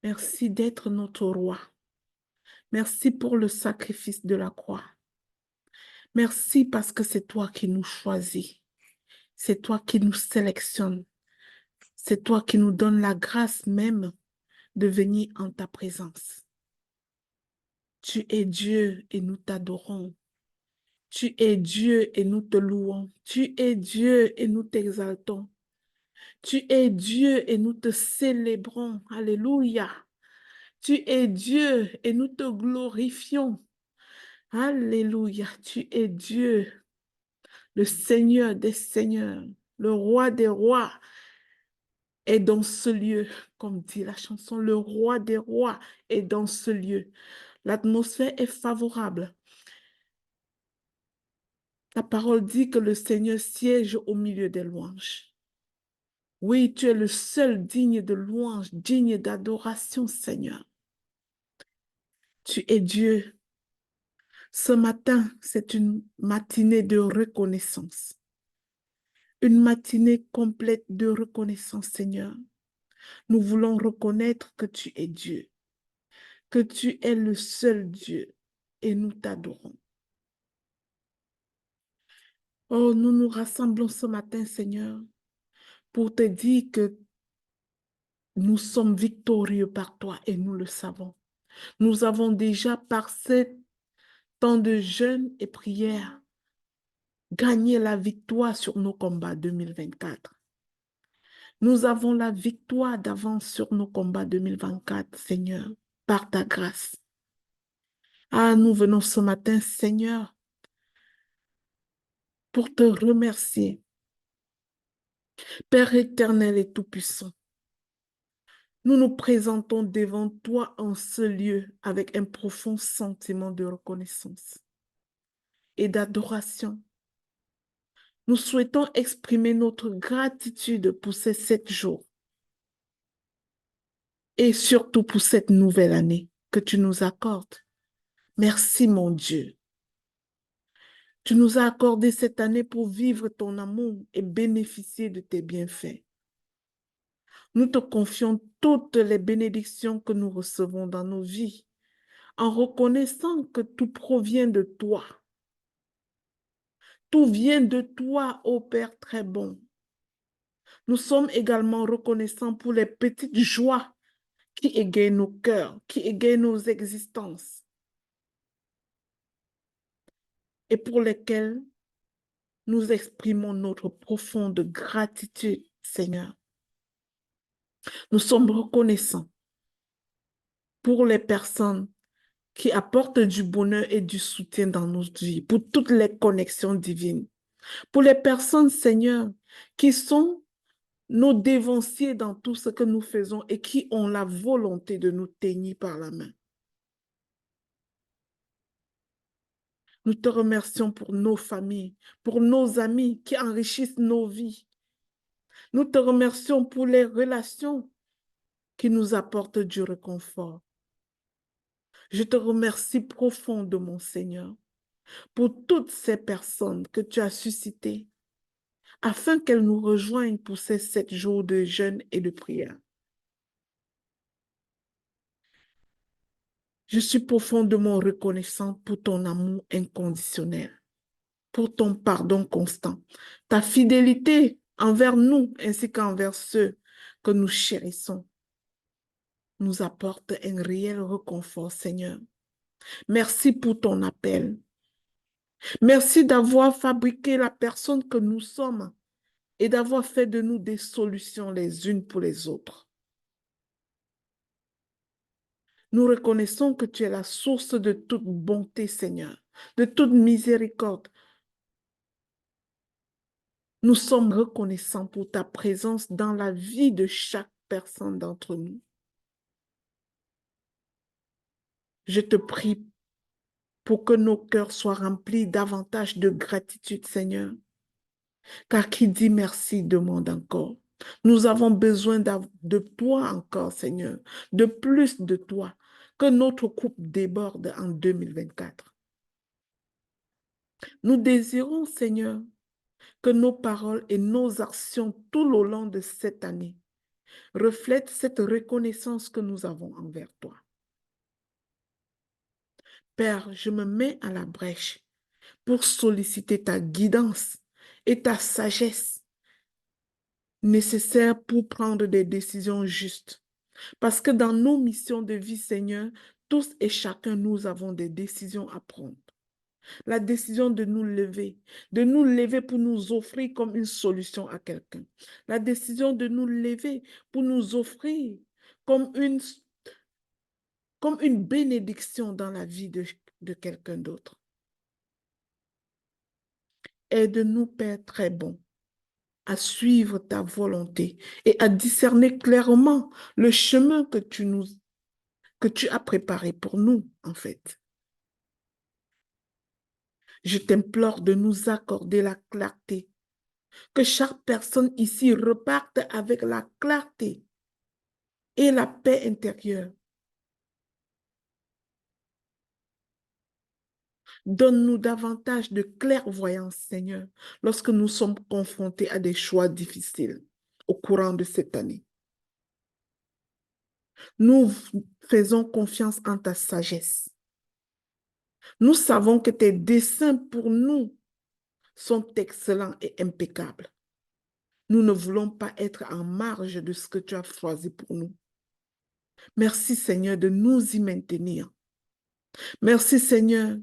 Merci d'être notre roi. Merci pour le sacrifice de la croix. Merci parce que c'est toi qui nous choisis. C'est toi qui nous sélectionnes. C'est toi qui nous donnes la grâce même de venir en ta présence. Tu es Dieu et nous t'adorons. Tu es Dieu et nous te louons. Tu es Dieu et nous t'exaltons. Tu es Dieu et nous te célébrons. Alléluia. Tu es Dieu et nous te glorifions. Alléluia. Tu es Dieu, le Seigneur des seigneurs, le roi des rois est dans ce lieu, comme dit la chanson, le roi des rois est dans ce lieu. L'atmosphère est favorable. Ta parole dit que le Seigneur siège au milieu des louanges. Oui, tu es le seul digne de louange, digne d'adoration, Seigneur. Tu es Dieu. Ce matin, c'est une matinée de reconnaissance. Une matinée complète de reconnaissance, Seigneur. Nous voulons reconnaître que tu es Dieu, que tu es le seul Dieu et nous t'adorons. Oh, nous nous rassemblons ce matin, Seigneur, pour te dire que nous sommes victorieux par toi et nous le savons. Nous avons déjà, par ce temps de jeûne et prière, gagné la victoire sur nos combats 2024. Nous avons la victoire d'avance sur nos combats 2024, Seigneur, par ta grâce. Ah, nous venons ce matin, Seigneur, pour te remercier. Père éternel et tout-puissant, nous nous présentons devant toi en ce lieu avec un profond sentiment de reconnaissance et d'adoration. Nous souhaitons exprimer notre gratitude pour ces 7 jours et surtout pour cette nouvelle année que tu nous accordes. Merci mon Dieu. Tu nous as accordé cette année pour vivre ton amour et bénéficier de tes bienfaits. Nous te confions toutes les bénédictions que nous recevons dans nos vies en reconnaissant que tout provient de toi. Tout vient de toi, ô Père très bon. Nous sommes également reconnaissants pour les petites joies qui égayent nos cœurs, qui égayent nos existences et pour lesquelles nous exprimons notre profonde gratitude, Seigneur. Nous sommes reconnaissants pour les personnes qui apportent du bonheur et du soutien dans nos vies, pour toutes les connexions divines, pour les personnes, Seigneur, qui sont nos dévanciers dans tout ce que nous faisons et qui ont la volonté de nous tenir par la main. Nous te remercions pour nos familles, pour nos amis qui enrichissent nos vies. Nous te remercions pour les relations qui nous apportent du réconfort. Je te remercie profondément, Seigneur, pour toutes ces personnes que tu as suscitées afin qu'elles nous rejoignent pour ces 7 jours de jeûne et de prière. Je suis profondément reconnaissante pour ton amour inconditionnel, pour ton pardon constant, ta fidélité envers nous ainsi qu'envers ceux que nous chérissons nous apporte un réel réconfort, Seigneur. Merci pour ton appel. Merci d'avoir fabriqué la personne que nous sommes et d'avoir fait de nous des solutions les unes pour les autres. Nous reconnaissons que tu es la source de toute bonté, Seigneur, de toute miséricorde. Nous sommes reconnaissants pour ta présence dans la vie de chaque personne d'entre nous. Je te prie pour que nos cœurs soient remplis davantage de gratitude, Seigneur. Car qui dit merci demande encore. Nous avons besoin de toi encore, Seigneur, de plus de toi, que notre coupe déborde en 2024. Nous désirons, Seigneur, que nos paroles et nos actions tout au long de cette année reflète cette reconnaissance que nous avons envers toi. Père, je me mets à la brèche pour solliciter ta guidance et ta sagesse nécessaires pour prendre des décisions justes. Parce que dans nos missions de vie, Seigneur, tous et chacun, nous avons des décisions à prendre. La décision de nous lever pour nous offrir comme une solution à quelqu'un. La décision de nous lever pour nous offrir comme une bénédiction dans la vie de quelqu'un d'autre. Aide-nous, Père très bon, à suivre ta volonté et à discerner clairement le chemin que tu as préparé pour nous, en fait. Je t'implore de nous accorder la clarté, que chaque personne ici reparte avec la clarté et la paix intérieure. Donne-nous davantage de clairvoyance, Seigneur, lorsque nous sommes confrontés à des choix difficiles au courant de cette année. Nous faisons confiance en ta sagesse. Nous savons que tes desseins pour nous sont excellents et impeccables. Nous ne voulons pas être en marge de ce que tu as choisi pour nous. Merci Seigneur de nous y maintenir. Merci Seigneur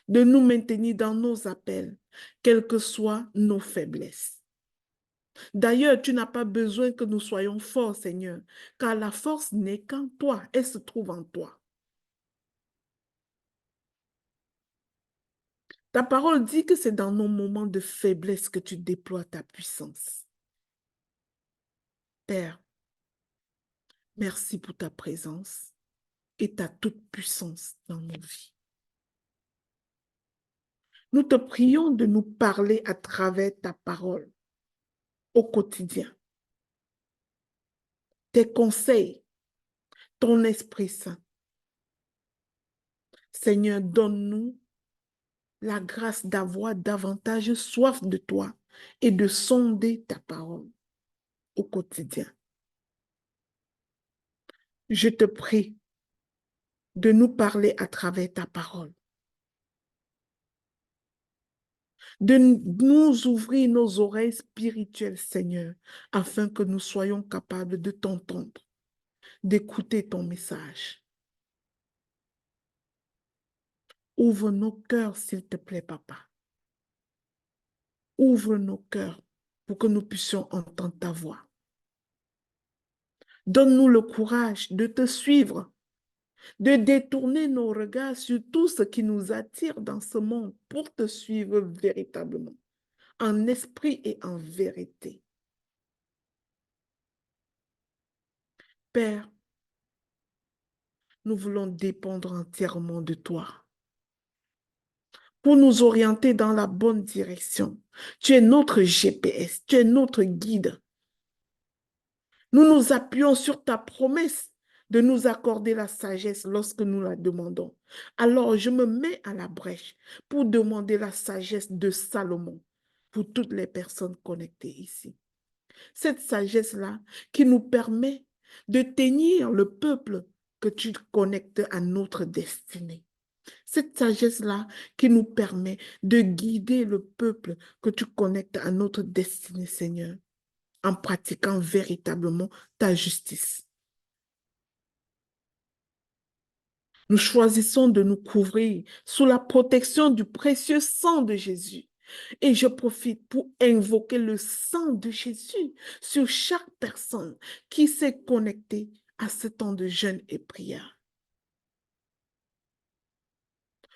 de nous maintenir dans nos appels, quelles que soient nos faiblesses. D'ailleurs, tu n'as pas besoin que nous soyons forts, Seigneur, car la force n'est qu'en toi, elle se trouve en toi. Ta parole dit que c'est dans nos moments de faiblesse que tu déploies ta puissance. Père, merci pour ta présence et ta toute-puissance dans nos vies. Nous te prions de nous parler à travers ta parole au quotidien. Tes conseils, ton Esprit Saint. Seigneur, donne-nous la grâce d'avoir davantage soif de toi et de sonder ta parole au quotidien. Je te prie de nous parler à travers ta parole, de nous ouvrir nos oreilles spirituelles, Seigneur, afin que nous soyons capables de t'entendre, d'écouter ton message. Ouvre nos cœurs, s'il te plaît, Papa. Ouvre nos cœurs pour que nous puissions entendre ta voix. Donne-nous le courage de te suivre, de détourner nos regards sur tout ce qui nous attire dans ce monde pour te suivre véritablement, en esprit et en vérité. Père, nous voulons dépendre entièrement de toi pour nous orienter dans la bonne direction. Tu es notre GPS, tu es notre guide. Nous nous appuyons sur ta promesse de nous accorder la sagesse lorsque nous la demandons. Alors, je me mets à la brèche pour demander la sagesse de Salomon pour toutes les personnes connectées ici. Cette sagesse-là qui nous permet de tenir le peuple que tu connectes à notre destinée. Cette sagesse-là qui nous permet de guider le peuple que tu connectes à notre destinée, Seigneur, en pratiquant véritablement ta justice. Nous choisissons de nous couvrir sous la protection du précieux sang de Jésus. Et je profite pour invoquer le sang de Jésus sur chaque personne qui s'est connectée à ce temps de jeûne et prière.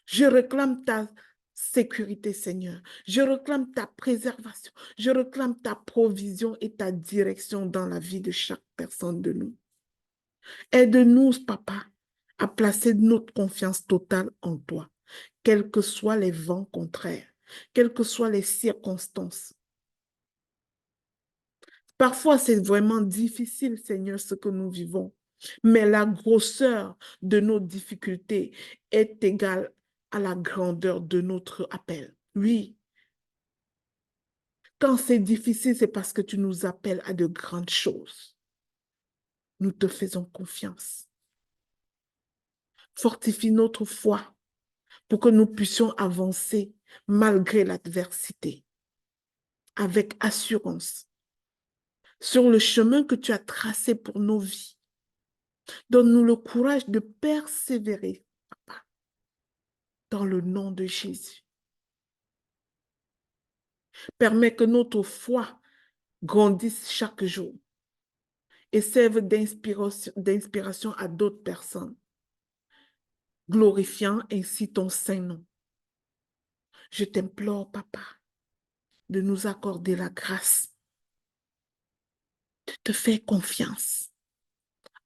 Je réclame ta sécurité, Seigneur. Je réclame ta préservation. Je réclame ta provision et ta direction dans la vie de chaque personne de nous. Aide-nous, Papa, à placer notre confiance totale en toi, quels que soient les vents contraires, quelles que soient les circonstances. Parfois, c'est vraiment difficile, Seigneur, ce que nous vivons, mais la grosseur de nos difficultés est égale à la grandeur de notre appel. Oui, quand c'est difficile, c'est parce que tu nous appelles à de grandes choses. Nous te faisons confiance. Fortifie notre foi pour que nous puissions avancer malgré l'adversité, avec assurance, sur le chemin que tu as tracé pour nos vies. Donne-nous le courage de persévérer, Papa, dans le nom de Jésus. Permets que notre foi grandisse chaque jour et serve d'inspiration à d'autres personnes, glorifiant ainsi ton saint nom. Je t'implore, Papa, de nous accorder la grâce de te faire confiance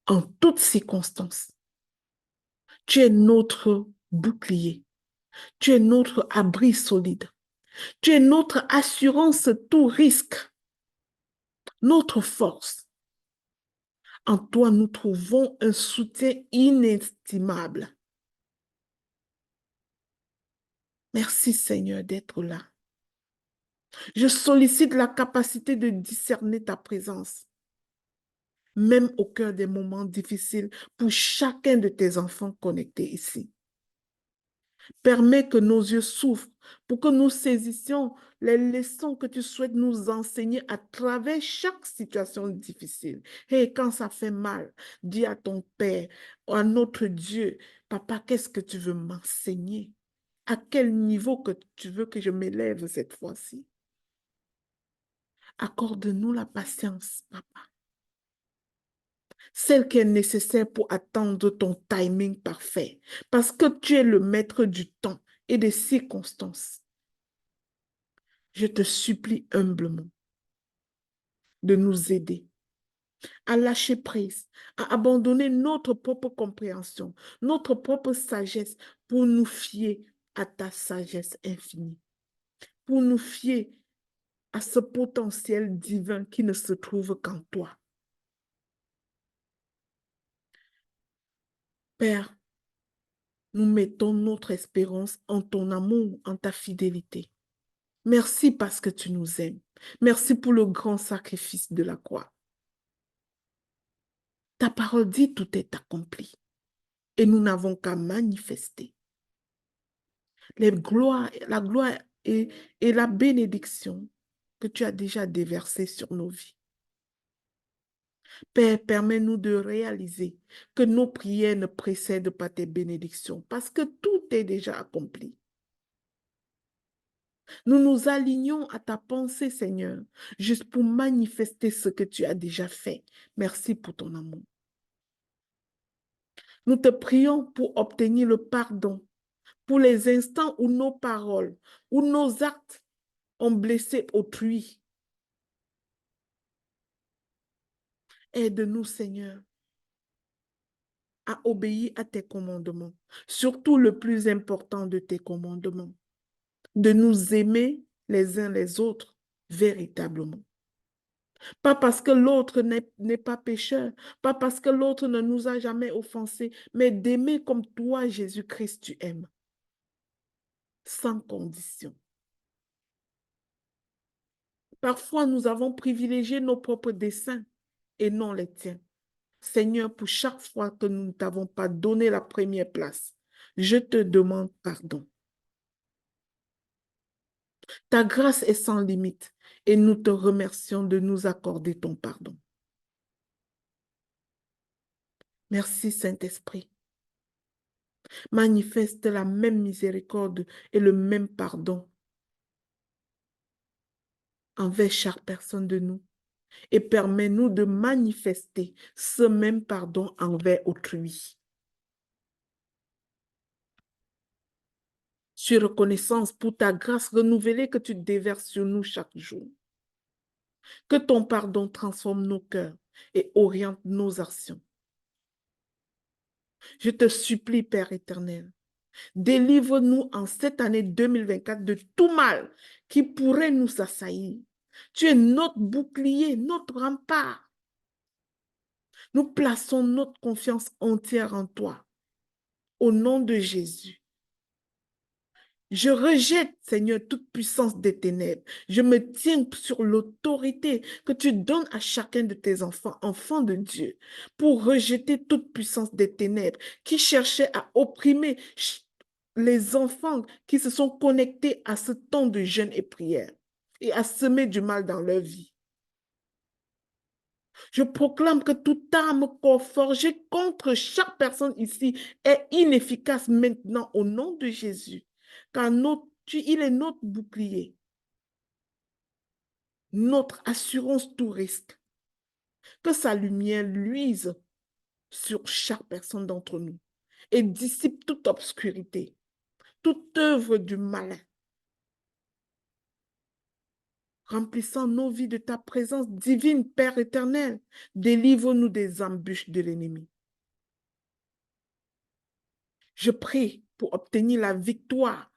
en toutes circonstances. Tu es notre bouclier, tu es notre abri solide, tu es notre assurance tout risque, notre force. En toi, nous trouvons un soutien inestimable. Merci Seigneur d'être là. Je sollicite la capacité de discerner ta présence, même au cœur des moments difficiles pour chacun de tes enfants connectés ici. Permets que nos yeux s'ouvrent pour que nous saisissions les leçons que tu souhaites nous enseigner à travers chaque situation difficile. Et quand ça fait mal, dis à ton Père, à notre Dieu, Papa, qu'est-ce que tu veux m'enseigner? À quel niveau que tu veux que je m'élève cette fois-ci? Accorde-nous la patience, Papa, celle qui est nécessaire pour attendre ton timing parfait, parce que tu es le maître du temps et des circonstances. Je te supplie humblement de nous aider à lâcher prise, à abandonner notre propre compréhension, notre propre sagesse pour nous fier à ta sagesse infinie, pour nous fier à ce potentiel divin qui ne se trouve qu'en toi. Père, nous mettons notre espérance en ton amour, en ta fidélité. Merci parce que tu nous aimes. Merci pour le grand sacrifice de la croix. Ta parole dit tout est accompli et nous n'avons qu'à manifester. La gloire et la bénédiction que tu as déjà déversées sur nos vies. Père, permets-nous de réaliser que nos prières ne précèdent pas tes bénédictions parce que tout est déjà accompli. Nous nous alignons à ta pensée, Seigneur, juste pour manifester ce que tu as déjà fait. Merci pour ton amour. Nous te prions pour obtenir le pardon pour les instants où nos paroles, où nos actes ont blessé autrui. Aide-nous, Seigneur, à obéir à tes commandements, surtout le plus important de tes commandements, de nous aimer les uns les autres véritablement. Pas parce que l'autre n'est pas pécheur, pas parce que l'autre ne nous a jamais offensés, mais d'aimer comme toi, Jésus-Christ, tu aimes, sans condition. Parfois, nous avons privilégié nos propres desseins et non les tiens. Seigneur, pour chaque fois que nous ne t'avons pas donné la première place, je te demande pardon. Ta grâce est sans limite et nous te remercions de nous accorder ton pardon. Merci Saint-Esprit. Manifeste la même miséricorde et le même pardon envers chaque personne de nous et permets-nous de manifester ce même pardon envers autrui. Je suis reconnaissance pour ta grâce renouvelée que tu déverses sur nous chaque jour. Que ton pardon transforme nos cœurs et oriente nos actions. Je te supplie, Père éternel, délivre-nous en cette année 2024 de tout mal qui pourrait nous assaillir. Tu es notre bouclier, notre rempart. Nous plaçons notre confiance entière en toi. Au nom de Jésus. Je rejette, Seigneur, toute puissance des ténèbres. Je me tiens sur l'autorité que tu donnes à chacun de tes enfants, enfants de Dieu, pour rejeter toute puissance des ténèbres qui cherchait à opprimer les enfants qui se sont connectés à ce temps de jeûne et prière et à semer du mal dans leur vie. Je proclame que toute arme forgée contre chaque personne ici est inefficace maintenant au nom de Jésus. Car il est notre bouclier, notre assurance tout risque. Que sa lumière luise sur chaque personne d'entre nous et dissipe toute obscurité, toute œuvre du malin, remplissant nos vies de ta présence divine, Père éternel. Délivre-nous des embûches de l'ennemi. Je prie pour obtenir la victoire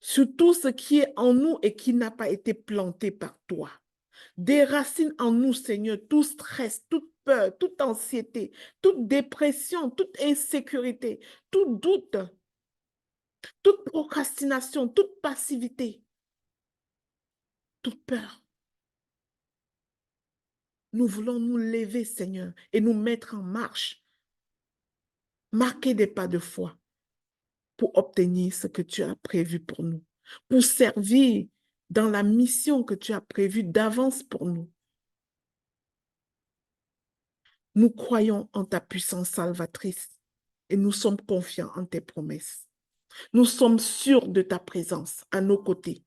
sur tout ce qui est en nous et qui n'a pas été planté par toi. Déracine en nous, Seigneur, tout stress, toute peur, toute anxiété, toute dépression, toute insécurité, tout doute, toute procrastination, toute passivité, toute peur. Nous voulons nous lever, Seigneur, et nous mettre en marche, marquer des pas de foi pour obtenir ce que tu as prévu pour nous, pour servir dans la mission que tu as prévue d'avance pour nous. Nous croyons en ta puissance salvatrice et nous sommes confiants en tes promesses. Nous sommes sûrs de ta présence à nos côtés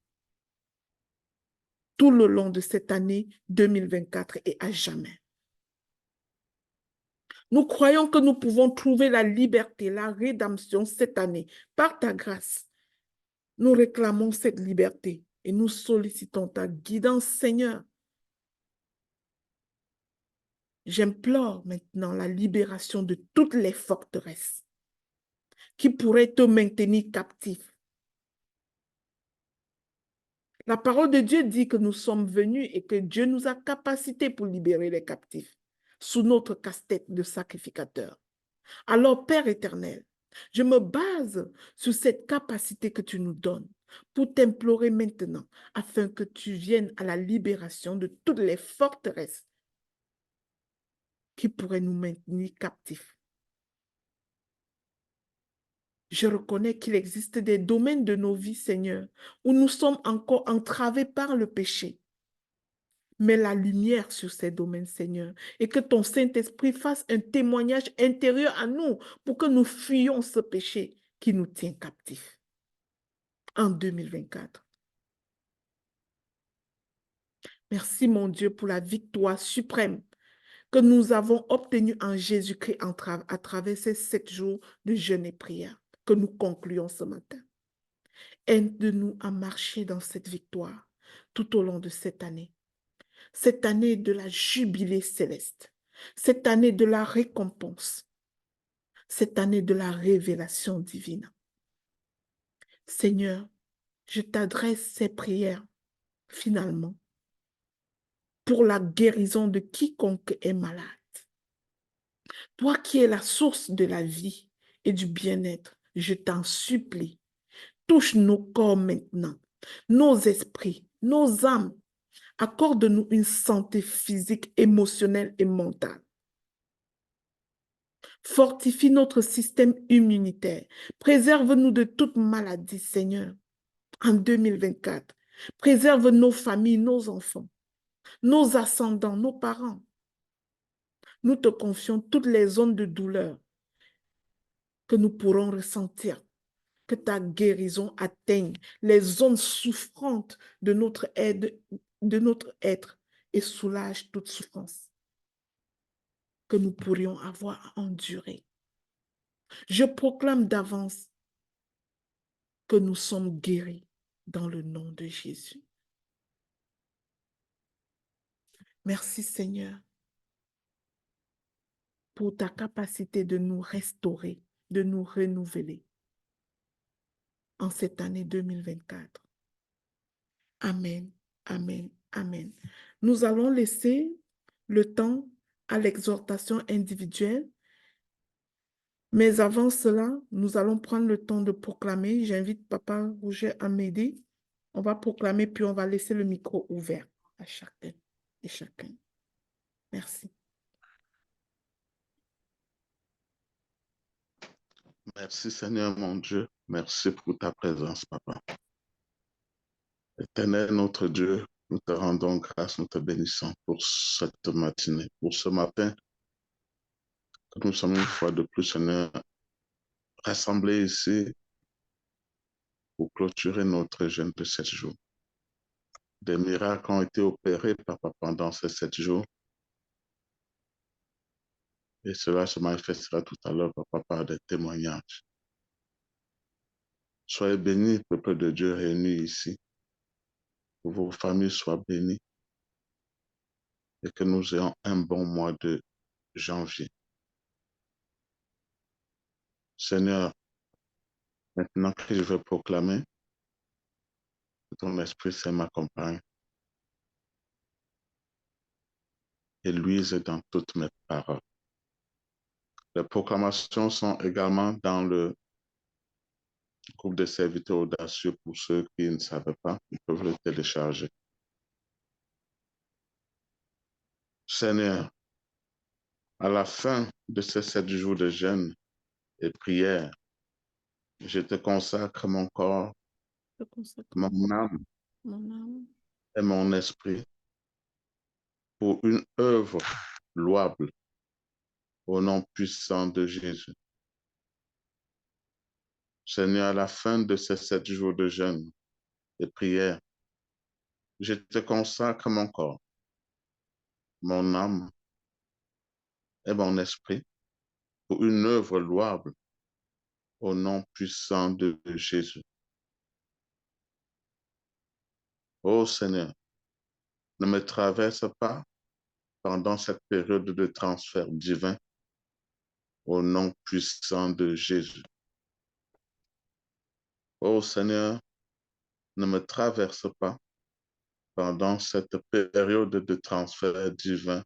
tout le long de cette année 2024 et à jamais. Nous croyons que nous pouvons trouver la liberté, la rédemption cette année par ta grâce. Nous réclamons cette liberté et nous sollicitons ta guidance, Seigneur. J'implore maintenant la libération de toutes les forteresses qui pourraient te maintenir captif. La parole de Dieu dit que nous sommes venus et que Dieu nous a capacités pour libérer les captifs sous notre casse-tête de sacrificateur. Alors, Père éternel, je me base sur cette capacité que tu nous donnes pour t'implorer maintenant afin que tu viennes à la libération de toutes les forteresses qui pourraient nous maintenir captifs. Je reconnais qu'il existe des domaines de nos vies, Seigneur, où nous sommes encore entravés par le péché. Mets la lumière sur ces domaines, Seigneur, et que ton Saint-Esprit fasse un témoignage intérieur à nous pour que nous fuyions ce péché qui nous tient captifs en 2024. Merci, mon Dieu, pour la victoire suprême que nous avons obtenue en Jésus-Christ à travers ces 7 jours de jeûne et prière que nous concluons ce matin. Aide-nous à marcher dans cette victoire tout au long de cette année de la jubilée céleste, cette année de la récompense, cette année de la révélation divine. Seigneur, je t'adresse ces prières finalement pour la guérison de quiconque est malade. Toi qui es la source de la vie et du bien-être, je t'en supplie, touche nos corps maintenant, nos esprits, nos âmes. Accorde-nous une santé physique, émotionnelle et mentale. Fortifie notre système immunitaire. Préserve-nous de toute maladie, Seigneur, en 2024. Préserve nos familles, nos enfants, nos ascendants, nos parents. Nous te confions toutes les zones de douleur que nous pourrons ressentir. Que ta guérison atteigne les zones souffrantes de notre être et soulage toute souffrance que nous pourrions avoir à endurer. Je proclame d'avance que nous sommes guéris dans le nom de Jésus. Merci Seigneur pour ta capacité de nous restaurer, de nous renouveler en cette année 2024. Amen, amen, amen. Nous allons laisser le temps à l'exhortation individuelle Mais avant cela, nous allons prendre le temps de proclamer. J'invite Papa Roger à m'aider. On va proclamer, puis on va laisser le micro ouvert à chacun et chacun. Merci. Merci Seigneur mon Dieu. Merci pour ta présence, Papa. Éternel notre Dieu, nous te rendons grâce, nous te bénissons pour cette matinée, pour ce matin, que nous sommes une fois de plus, Seigneur, rassemblés ici pour clôturer notre jeûne de 7 jours. Des miracles ont été opérés, Papa, pendant ces 7 jours. Et cela se manifestera tout à l'heure, Papa, par des témoignages. Soyez bénis, peuple de Dieu réunis ici. Que vos familles soient bénies et que nous ayons un bon mois de janvier. Seigneur, maintenant que je vais proclamer, que ton Esprit Saint m'accompagne et luise dans toutes mes paroles. Les proclamations sont également dans le groupe de serviteurs audacieux. Pour ceux qui ne savaient pas, ils peuvent le télécharger. Seigneur, à la fin de ces 7 jours de jeûne et prière, je te consacre mon corps, Je consacre mon âme mon âme et mon esprit pour une œuvre louable au nom puissant de Jésus. Seigneur, à la fin de ces 7 jours de jeûne et prière, je te consacre mon corps, mon âme et mon esprit pour une œuvre louable au nom puissant de Jésus. Ô Seigneur, ne me traverse pas pendant cette période de transfert divin au nom puissant de Jésus. Ô Seigneur, ne me traverse pas pendant cette période de transfert divin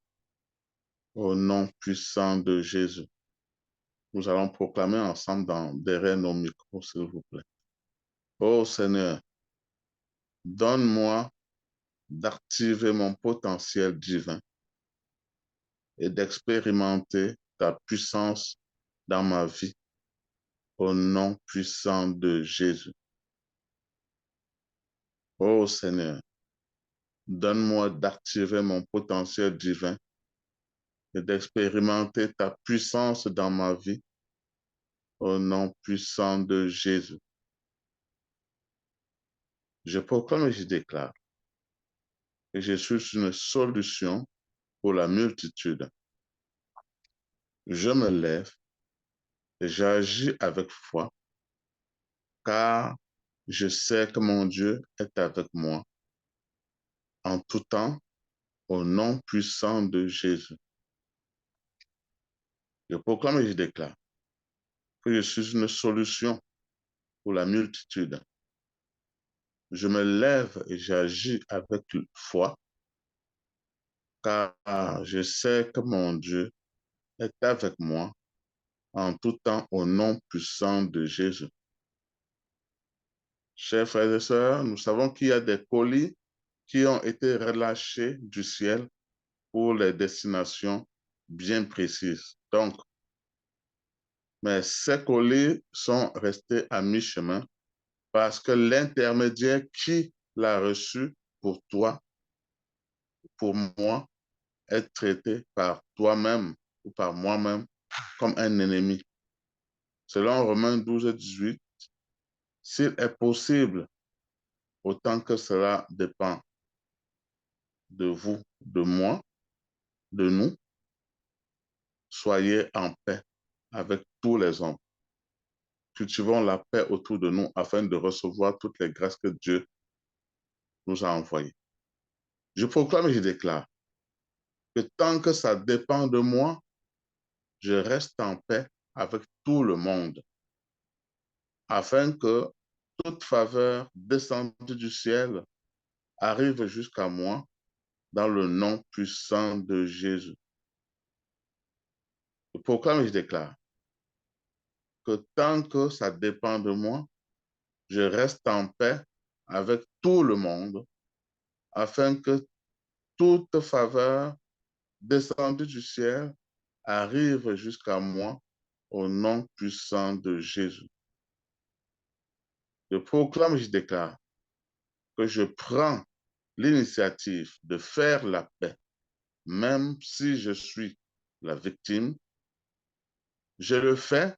au nom puissant de Jésus. Nous allons proclamer ensemble derrière nos micros, s'il vous plaît. Ô Seigneur, donne-moi d'activer mon potentiel divin et d'expérimenter ta puissance dans ma vie au nom puissant de Jésus. Ô Seigneur, donne-moi d'activer mon potentiel divin et d'expérimenter ta puissance dans ma vie au nom puissant de Jésus. Je proclame et je déclare que je suis une solution pour la multitude. Je me lève et j'agis avec foi, car je sais que mon Dieu est avec moi en tout temps, au nom puissant de Jésus. Je proclame et je déclare que je suis une solution pour la multitude. Je me lève et j'agis avec foi, car je sais que mon Dieu est avec moi en tout temps, au nom puissant de Jésus. Chers frères et sœurs, nous savons qu'il y a des colis qui ont été relâchés du ciel pour les destinations bien précises. Donc, mais ces colis sont restés à mi-chemin parce que l'intermédiaire qui l'a reçu pour toi, pour moi, est traité par toi-même ou par moi-même comme un ennemi. Selon Romains 12-18, s'il est possible, autant que cela dépend de vous, de moi, de nous, soyez en paix avec tous les hommes. Cultivons la paix autour de nous afin de recevoir toutes les grâces que Dieu nous a envoyées. Je proclame et je déclare que tant que ça dépend de moi, je reste en paix avec tout le monde, afin que toute faveur descendue du ciel arrive jusqu'à moi dans le nom puissant de Jésus. Je proclame et je déclare que tant que ça dépend de moi, je reste en paix avec tout le monde, afin que toute faveur descendue du ciel arrive jusqu'à moi au nom puissant de Jésus. Je proclame et je déclare que je prends l'initiative de faire la paix, même si je suis la victime. Je le fais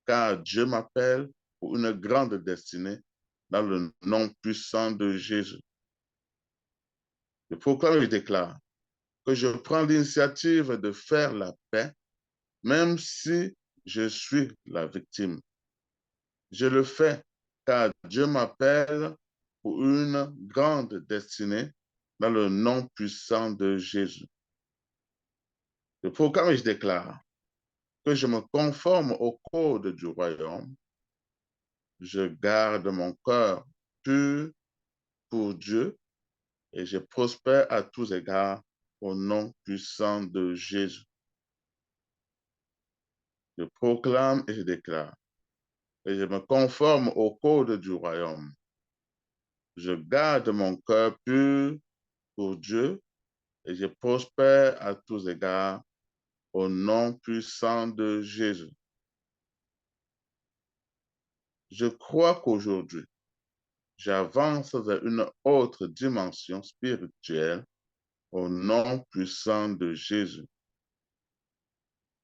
car Dieu m'appelle pour une grande destinée dans le nom puissant de Jésus. Je proclame et je déclare que je prends l'initiative de faire la paix, même si je suis la victime. Je le fais car Dieu m'appelle pour une grande destinée dans le nom puissant de Jésus. Je proclame et je déclare que je me conforme au code du royaume. Je garde mon cœur pur pour Dieu et je prospère à tous égards au nom puissant de Jésus. Je proclame et je déclare et je me conforme au code du royaume. Je garde mon cœur pur pour Dieu et je prospère à tous égards au nom puissant de Jésus. Je crois qu'aujourd'hui, j'avance vers une autre dimension spirituelle au nom puissant de Jésus.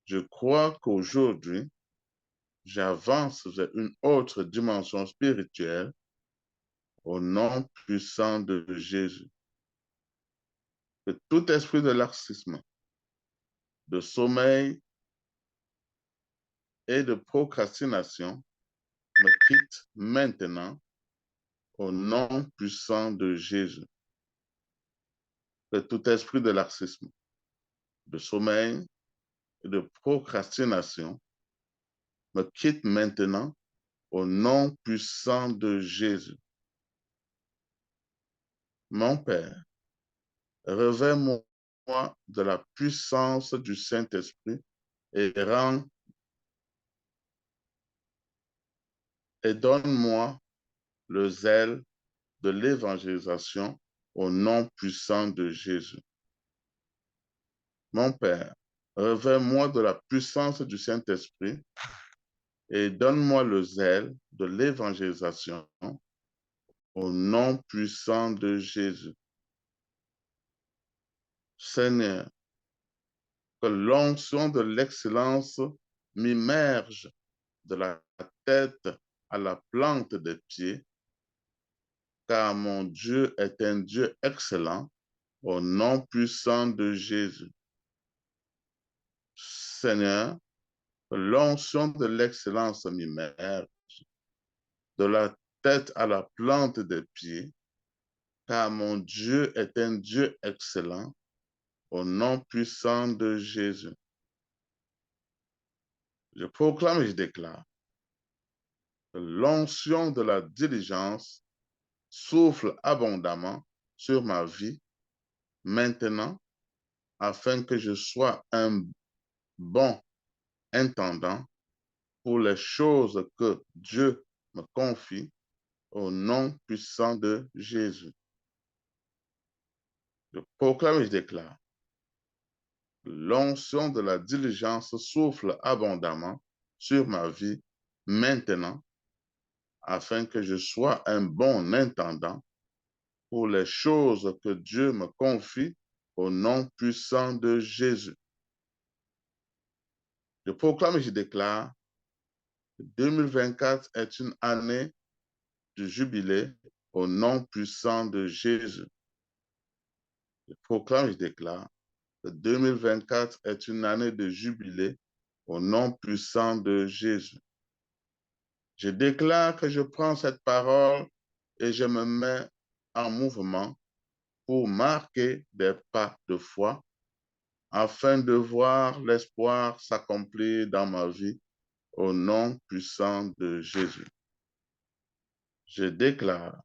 Je crois qu'aujourd'hui, j'avance vers une autre dimension spirituelle au nom puissant de Jésus. Que tout esprit de laxisme, de sommeil et de procrastination me quitte maintenant au nom puissant de Jésus. Que tout esprit de laxisme, de sommeil et de procrastination me quitte maintenant au nom puissant de Jésus. Mon Père, revêt-moi de la puissance du Saint-Esprit et donne-moi le zèle de l'évangélisation au nom puissant de Jésus. Mon Père, revêt-moi de la puissance du Saint-Esprit et donne-moi le zèle de l'évangélisation au nom puissant de Jésus. Seigneur, que l'onction de l'excellence m'immerge de la tête à la plante des pieds, car mon Dieu est un Dieu excellent, au nom puissant de Jésus. Seigneur, que l'onction de l'excellence m'immerge de la tête à la plante des pieds, car mon Dieu est un Dieu excellent, au nom puissant de Jésus. Je proclame et je déclare que l'onction de la diligence souffle abondamment sur ma vie maintenant, afin que je sois un bon intendant pour les choses que Dieu me confie au nom puissant de Jésus. Je proclame et je déclare l'onction de la diligence souffle abondamment sur ma vie maintenant, afin que je sois un bon intendant pour les choses que Dieu me confie au nom puissant de Jésus. Je proclame et je déclare que 2024 est une année de jubilé au nom puissant de Jésus. Je proclame et je déclare que 2024 est une année de jubilé au nom puissant de Jésus. Je déclare que je prends cette parole et je me mets en mouvement pour marquer des pas de foi afin de voir l'espoir s'accomplir dans ma vie au nom puissant de Jésus. Je déclare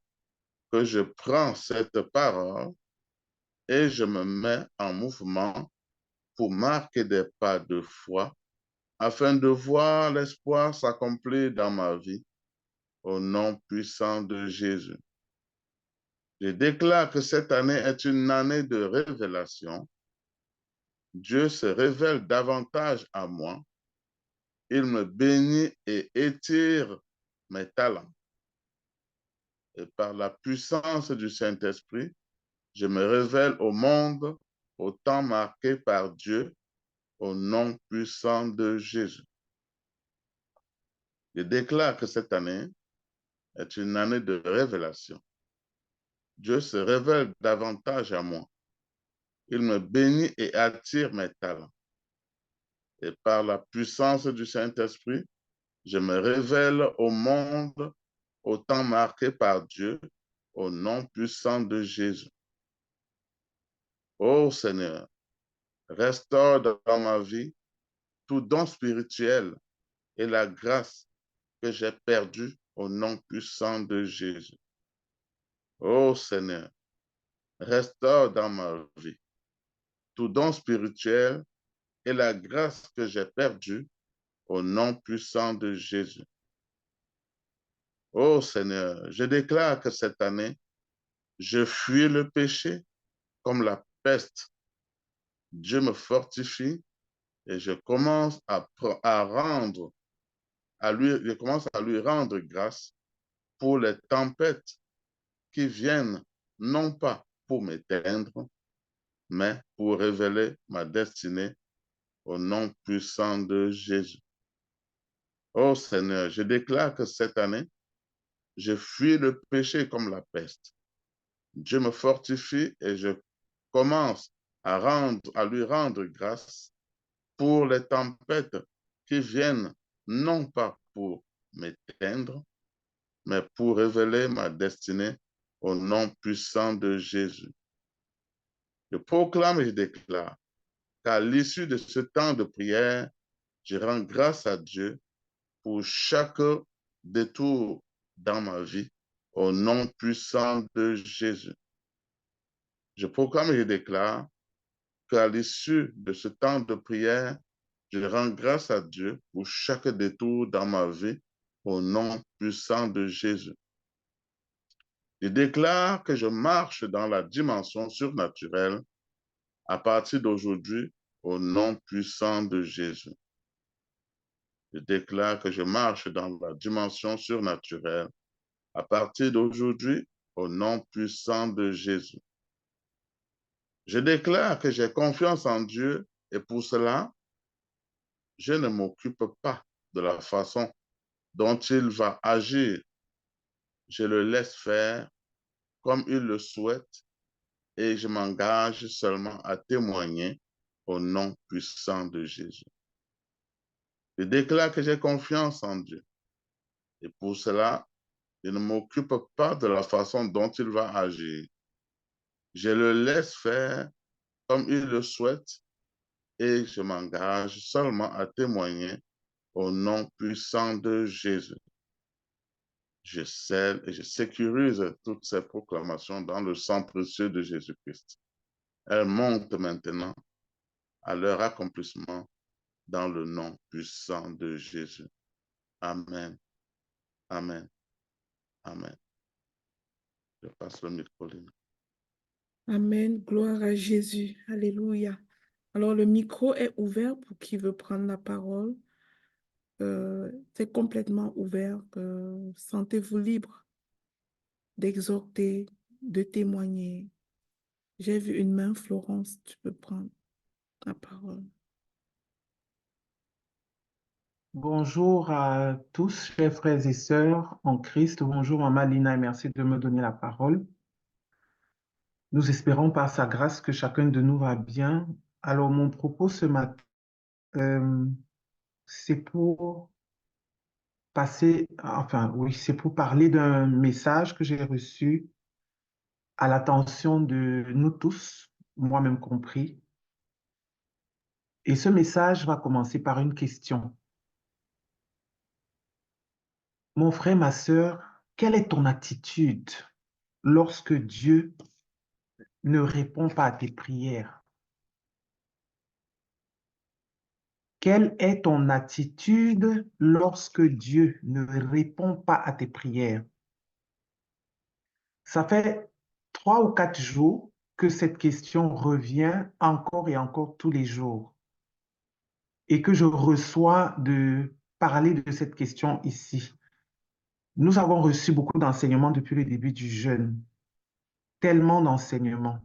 que je prends cette parole et je me mets en mouvement pour marquer des pas de foi afin de voir l'espoir s'accomplir dans ma vie, au nom puissant de Jésus. Je déclare que cette année est une année de révélation. Dieu se révèle davantage à moi. Il me bénit et étire mes talents. Et par la puissance du Saint-Esprit, je me révèle au monde au temps marqué par Dieu, au nom puissant de Jésus. Je déclare que cette année est une année de révélation. Dieu se révèle davantage à moi. Il me bénit et attire mes talents. Et par la puissance du Saint-Esprit, je me révèle au monde au temps marqué par Dieu, au nom puissant de Jésus. Ô Seigneur, restaure dans ma vie tout don spirituel et la grâce que j'ai perdue au nom puissant de Jésus. Ô Seigneur, restaure dans ma vie tout don spirituel et la grâce que j'ai perdue au nom puissant de Jésus. Ô Seigneur, je déclare que cette année, je fuis le péché comme la peste. Dieu me fortifie et je commence à lui rendre grâce pour les tempêtes qui viennent non pas pour m'éteindre, mais pour révéler ma destinée au nom puissant de Jésus. Ô Seigneur, je déclare que cette année, je fuis le péché comme la peste. Dieu me fortifie et je commence à lui rendre grâce pour les tempêtes qui viennent non pas pour m'éteindre, mais pour révéler ma destinée au nom puissant de Jésus. Je proclame et je déclare qu'à l'issue de ce temps de prière, je rends grâce à Dieu pour chaque détour dans ma vie au nom puissant de Jésus. Je proclame et je déclare qu'à l'issue de ce temps de prière, je rends grâce à Dieu pour chaque détour dans ma vie au nom puissant de Jésus. Je déclare que je marche dans la dimension surnaturelle à partir d'aujourd'hui au nom puissant de Jésus. Je déclare que je marche dans la dimension surnaturelle à partir d'aujourd'hui au nom puissant de Jésus. Je déclare que j'ai confiance en Dieu et pour cela, je ne m'occupe pas de la façon dont il va agir. Je le laisse faire comme il le souhaite et je m'engage seulement à témoigner au nom puissant de Jésus. Je déclare que j'ai confiance en Dieu et pour cela, je ne m'occupe pas de la façon dont il va agir. Je le laisse faire comme il le souhaite et je m'engage seulement à témoigner au nom puissant de Jésus. Je scelle et je sécurise toutes ces proclamations dans le sang précieux de Jésus-Christ. Elles montent maintenant à leur accomplissement dans le nom puissant de Jésus. Amen. Amen. Amen. Je passe le micro. Amen. Gloire à Jésus. Alléluia. Alors, le micro est ouvert pour qui veut prendre la parole. C'est complètement ouvert. Sentez-vous libre d'exhorter, de témoigner. J'ai vu une main, Florence, tu peux prendre la parole. Bonjour à tous, chers frères et sœurs en Christ. Bonjour, Maman Lina, et merci de me donner la parole. Nous espérons par sa grâce que chacun de nous va bien. Alors, mon propos ce matin, c'est pour c'est pour parler d'un message que j'ai reçu à l'attention de nous tous, moi-même compris. Et ce message va commencer par une question. Mon frère, ma sœur, quelle est ton attitude lorsque Dieu ne répond pas à tes prières? Quelle est ton attitude lorsque Dieu ne répond pas à tes prières? Ça fait 3 ou 4 jours que cette question revient encore et encore tous les jours et que je reçois de parler de cette question ici. Nous avons reçu beaucoup d'enseignements depuis le début du jeûne, tellement d'enseignements.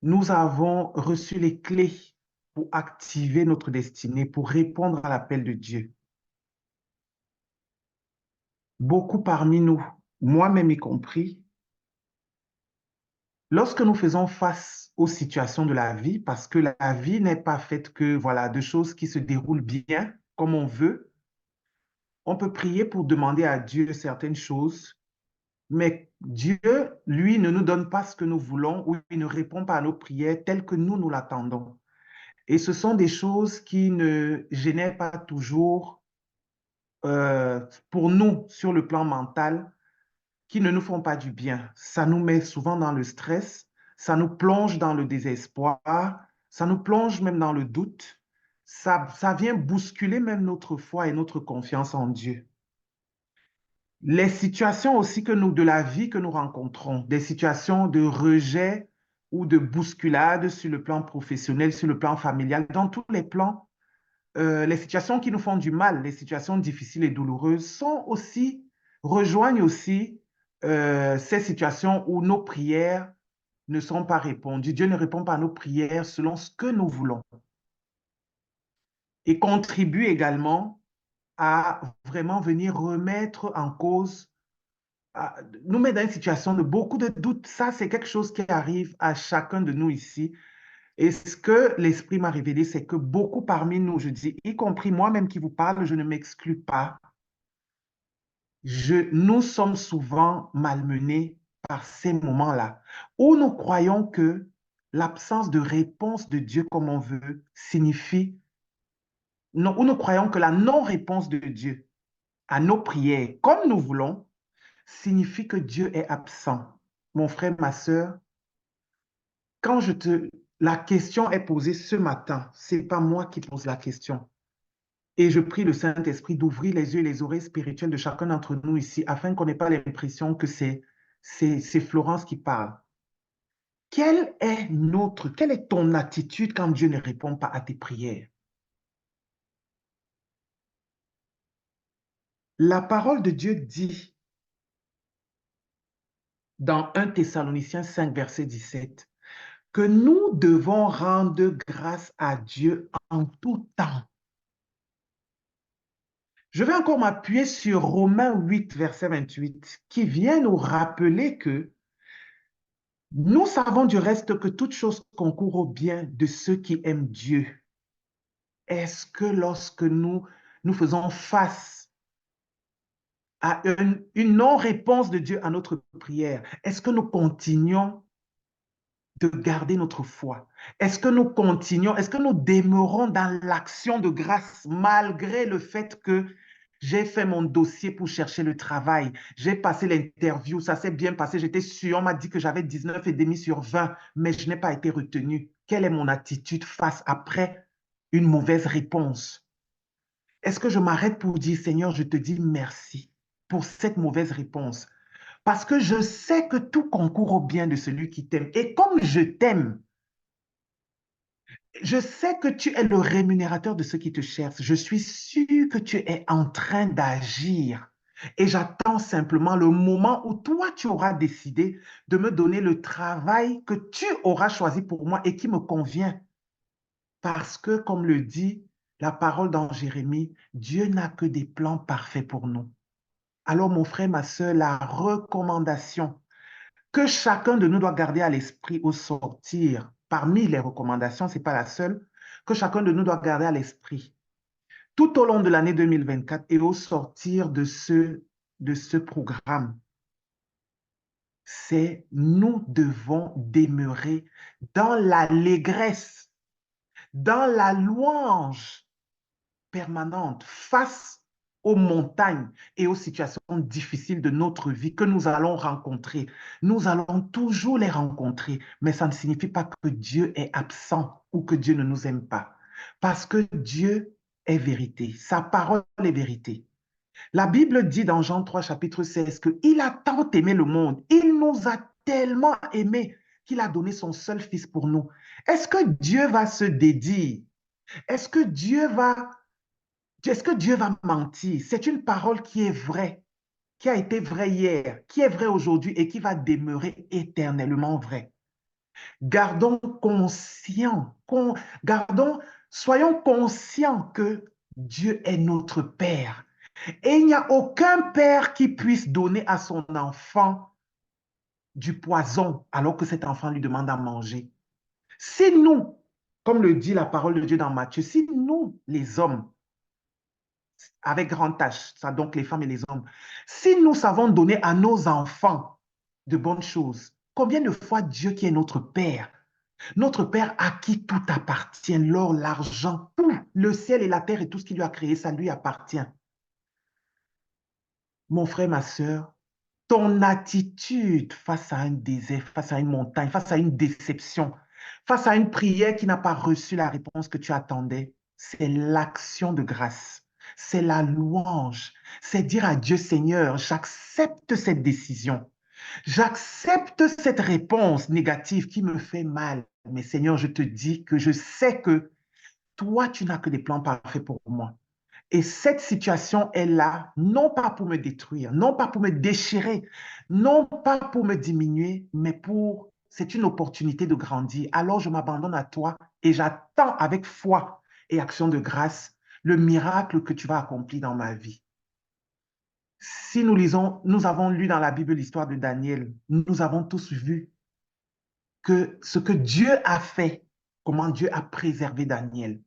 Nous avons reçu les clés pour activer notre destinée, pour répondre à l'appel de Dieu. Beaucoup parmi nous, moi-même y compris, lorsque nous faisons face aux situations de la vie, parce que la vie n'est pas faite que voilà, de choses qui se déroulent bien comme on veut, on peut prier pour demander à Dieu certaines choses, mais Dieu, lui, ne nous donne pas ce que nous voulons ou il ne répond pas à nos prières telles que nous l'attendons. Et ce sont des choses qui ne génèrent pas toujours pour nous sur le plan mental, qui ne nous font pas du bien. Ça nous met souvent dans le stress, ça nous plonge dans le désespoir, ça nous plonge même dans le doute. Ça vient bousculer même notre foi et notre confiance en Dieu. Les situations aussi de la vie que nous rencontrons, des situations de rejet ou de bousculade sur le plan professionnel, sur le plan familial, dans tous les plans, les situations qui nous font du mal, les situations difficiles et douloureuses rejoignent aussi ces situations où nos prières ne sont pas répondues. Dieu ne répond pas à nos prières selon ce que nous voulons et contribue également à vraiment venir remettre en cause, nous met dans une situation de beaucoup de doutes. Ça, c'est quelque chose qui arrive à chacun de nous ici. Et ce que l'Esprit m'a révélé, c'est que beaucoup parmi nous, je dis, y compris moi-même qui vous parle, je ne m'exclus pas, nous sommes souvent malmenés par ces moments-là, où nous croyons que l'absence de réponse de Dieu comme on veut signifie, non, où nous croyons que la non-réponse de Dieu à nos prières comme nous voulons signifie que Dieu est absent. Mon frère, ma sœur, la question est posée ce matin, ce n'est pas moi qui pose la question. Et je prie le Saint-Esprit d'ouvrir les yeux et les oreilles spirituelles de chacun d'entre nous ici, afin qu'on n'ait pas l'impression que c'est Florence qui parle. Quelle est ton attitude quand Dieu ne répond pas à tes prières? La parole de Dieu dit dans 1 Thessaloniciens 5, verset 17, que nous devons rendre grâce à Dieu en tout temps. Je vais encore m'appuyer sur Romains 8, verset 28, qui vient nous rappeler que nous savons du reste que toute chose concourt au bien de ceux qui aiment Dieu. Est-ce que lorsque nous faisons face à une non-réponse de Dieu à notre prière, est-ce que nous continuons de garder notre foi? Est-ce que nous demeurons dans l'action de grâce malgré le fait que j'ai fait mon dossier pour chercher le travail, j'ai passé l'interview, ça s'est bien passé, j'étais sûre, on m'a dit que j'avais 19,5 sur 20, mais je n'ai pas été retenue. Quelle est mon attitude face après une mauvaise réponse? Est-ce que je m'arrête pour dire, Seigneur, je te dis merci pour cette mauvaise réponse? Parce que je sais que tout concourt au bien de celui qui t'aime. Et comme je t'aime, je sais que tu es le rémunérateur de ceux qui te cherchent. Je suis sûr que tu es en train d'agir. Et j'attends simplement le moment où toi, tu auras décidé de me donner le travail que tu auras choisi pour moi et qui me convient. Parce que, comme le dit la parole dans Jérémie, Dieu n'a que des plans parfaits pour nous. Alors, mon frère, ma soeur, la recommandation que chacun de nous doit garder à l'esprit au sortir, parmi les recommandations, ce n'est pas la seule, que chacun de nous doit garder à l'esprit tout au long de l'année 2024 et au sortir de ce programme, c'est nous devons demeurer dans l'allégresse, dans la louange permanente face aux montagnes et aux situations difficiles de notre vie que nous allons rencontrer. Nous allons toujours les rencontrer, mais ça ne signifie pas que Dieu est absent ou que Dieu ne nous aime pas. Parce que Dieu est vérité. Sa parole est vérité. La Bible dit dans Jean 3, chapitre 16, qu'il a tant aimé le monde, il nous a tellement aimés qu'il a donné son seul fils pour nous. Est-ce que Dieu va se dédier? Est-ce que Dieu va, est-ce que Dieu va mentir? C'est une parole qui est vraie, qui a été vraie hier, qui est vraie aujourd'hui et qui va demeurer éternellement vraie. Gardons conscient, gardons, soyons conscients que Dieu est notre Père. Et il n'y a aucun père qui puisse donner à son enfant du poison alors que cet enfant lui demande à manger. Si nous, comme le dit la parole de Dieu dans Matthieu, si nous, les hommes, avec grand H, ça donc les femmes et les hommes, si nous savons donner à nos enfants de bonnes choses, combien de fois Dieu qui est notre Père, notre Père à qui tout appartient, l'or, l'argent, tout, le ciel et la terre et tout ce qu'il lui a créé, ça lui appartient. Mon frère, ma soeur, ton attitude face à un désert, face à une montagne, face à une déception, face à une prière qui n'a pas reçu la réponse que tu attendais, c'est l'action de grâce, c'est la louange, c'est dire à Dieu, Seigneur, j'accepte cette décision, j'accepte cette réponse négative qui me fait mal, mais Seigneur, je te dis que je sais que toi, tu n'as que des plans parfaits pour moi. Et cette situation est là, non pas pour me détruire, non pas pour me déchirer, non pas pour me diminuer, mais c'est une opportunité de grandir. Alors je m'abandonne à toi et j'attends avec foi et action de grâce le miracle que tu vas accomplir dans ma vie. Si nous avons lu dans la Bible l'histoire de Daniel, nous avons tous vu que ce que Dieu a fait, comment Dieu a préservé Daniel.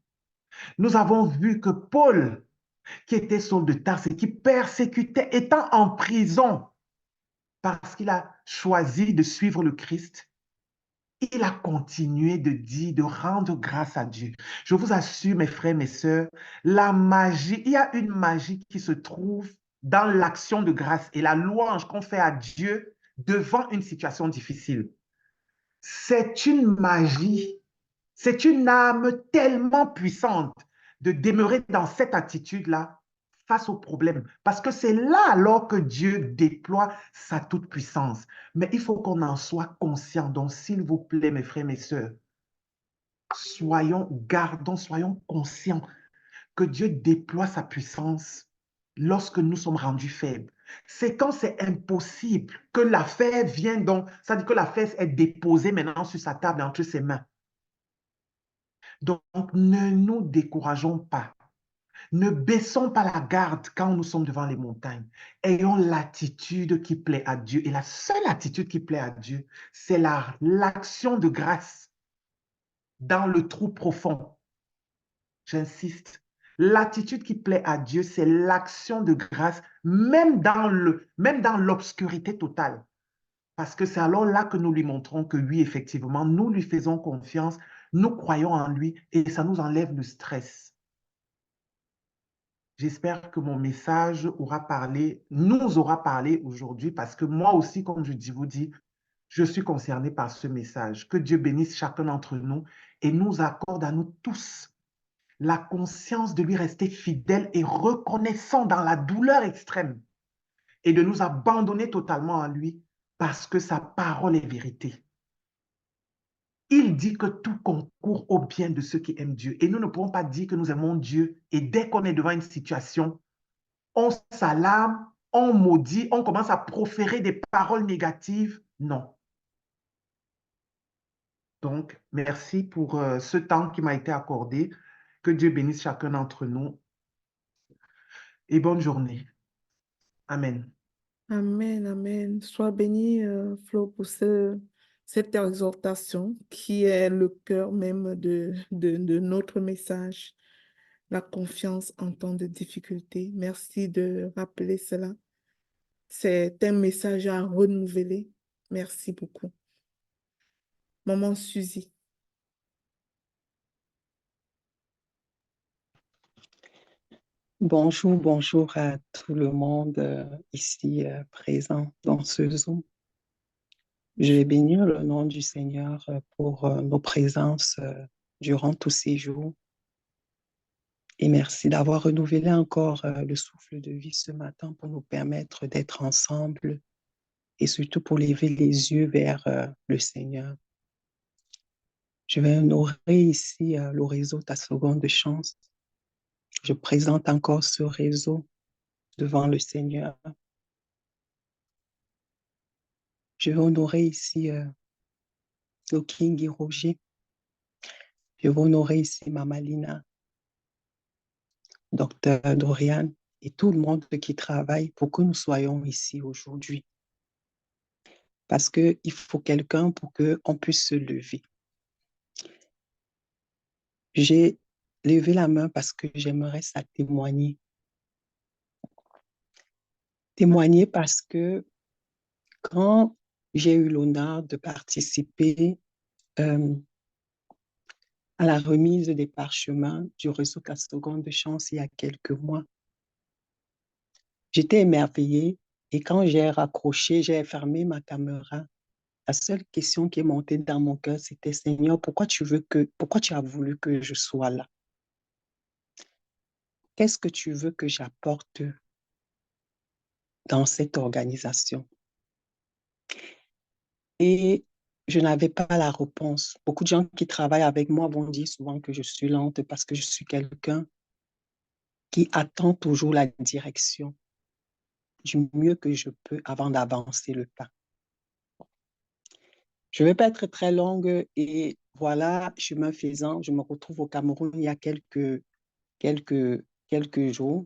Nous avons vu que Paul, qui était Saul de Tarse et qui persécutait, étant en prison parce qu'il a choisi de suivre le Christ, il a continué de dire, de rendre grâce à Dieu. Je vous assure, mes frères, mes sœurs, la magie, il y a une magie qui se trouve dans l'action de grâce et la louange qu'on fait à Dieu devant une situation difficile. C'est une magie, c'est une âme tellement puissante de demeurer dans cette attitude-là face aux problèmes. Parce que c'est là alors que Dieu déploie sa toute-puissance. Mais il faut qu'on en soit conscient. Donc, s'il vous plaît, mes frères, mes sœurs, soyons conscients que Dieu déploie sa puissance lorsque nous sommes rendus faibles. C'est quand c'est impossible que l'affaire vient donc, ça dit que l'affaire est déposée maintenant sur sa table entre ses mains. Donc, ne nous décourageons pas. Ne baissons pas la garde quand nous sommes devant les montagnes. Ayons l'attitude qui plaît à Dieu. Et la seule attitude qui plaît à Dieu, c'est l'action de grâce dans le trou profond. J'insiste. L'attitude qui plaît à Dieu, c'est l'action de grâce, même dans l'obscurité totale. Parce que c'est alors là que nous lui montrons que oui, effectivement, nous lui faisons confiance, nous croyons en lui et ça nous enlève le stress. J'espère que mon message nous aura parlé aujourd'hui parce que moi aussi, comme je vous dis, je suis concerné par ce message. Que Dieu bénisse chacun d'entre nous et nous accorde à nous tous la conscience de lui rester fidèle et reconnaissant dans la douleur extrême et de nous abandonner totalement à lui parce que sa parole est vérité. Il dit que tout concourt au bien de ceux qui aiment Dieu. Et nous ne pouvons pas dire que nous aimons Dieu et dès qu'on est devant une situation, on s'alarme, on maudit, on commence à proférer des paroles négatives. Non. Donc, merci pour ce temps qui m'a été accordé. Que Dieu bénisse chacun d'entre nous et bonne journée. Amen. Amen, amen. Sois béni, Flo, pour cette exhortation qui est le cœur même de notre message, la confiance en temps de difficulté. Merci de rappeler cela. C'est un message à renouveler. Merci beaucoup. Maman Suzy. Bonjour, bonjour à tout le monde ici présent dans ce Zoom. Je vais bénir le nom du Seigneur pour nos présences durant tous ces jours. Et merci d'avoir renouvelé encore le souffle de vie ce matin pour nous permettre d'être ensemble et surtout pour lever les yeux vers le Seigneur. Je vais honorer ici le réseau Ta Seconde Chance. Je présente encore ce réseau devant le Seigneur. Je vais honorer ici le King et Roger. Je vais honorer ici Mama Lina, Docteur Dorian et tout le monde qui travaille pour que nous soyons ici aujourd'hui. Parce qu'il faut quelqu'un pour qu'on puisse se lever. J'ai levé la main parce que j'aimerais ça témoigner. Témoigner parce que quand j'ai eu l'honneur de participer à la remise des parchemins du réseau Ta Seconde Chance il y a quelques mois, j'étais émerveillée et quand j'ai raccroché, j'ai fermé ma caméra. La seule question qui est montée dans mon cœur, c'était Seigneur, pourquoi tu as voulu que je sois là? Qu'est-ce que tu veux que j'apporte dans cette organisation? Et je n'avais pas la réponse. Beaucoup de gens qui travaillent avec moi vont dire souvent que je suis lente parce que je suis quelqu'un qui attend toujours la direction du mieux que je peux avant d'avancer le pas. Je ne vais pas être très longue et voilà, chemin faisant, je me retrouve au Cameroun il y a quelques jours.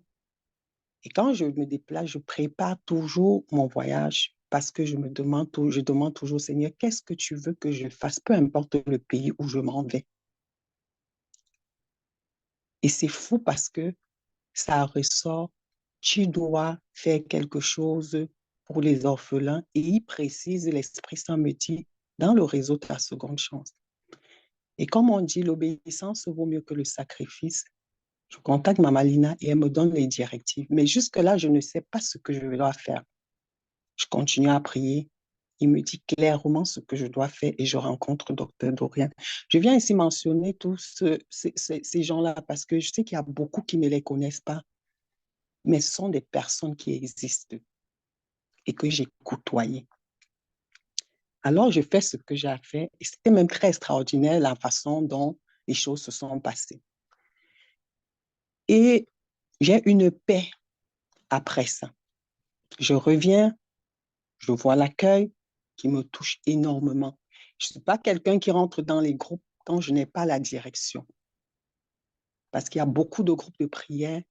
Et quand je me déplace, je prépare toujours mon voyage parce que je demande toujours, Seigneur, qu'est-ce que tu veux que je fasse, peu importe le pays où je m'en vais. Et c'est fou parce que ça ressort, tu dois faire quelque chose pour les orphelins et il précise, l'Esprit Saint me dit, dans le réseau de Ta Seconde Chance. Et comme on dit, l'obéissance vaut mieux que le sacrifice. Je contacte Mama Lina et elle me donne les directives. Mais jusque-là, je ne sais pas ce que je dois faire. Je continue à prier. Il me dit clairement ce que je dois faire et je rencontre Docteur Dorian. Je viens ici mentionner tous ces gens-là parce que je sais qu'il y a beaucoup qui ne les connaissent pas, mais ce sont des personnes qui existent et que j'ai côtoyées. Alors, je fais ce que j'ai à faire et c'était même très extraordinaire la façon dont les choses se sont passées. Et j'ai une paix après ça. Je reviens, je vois l'accueil qui me touche énormément. Je ne suis pas quelqu'un qui rentre dans les groupes quand je n'ai pas la direction. Parce qu'il y a beaucoup de groupes de prière,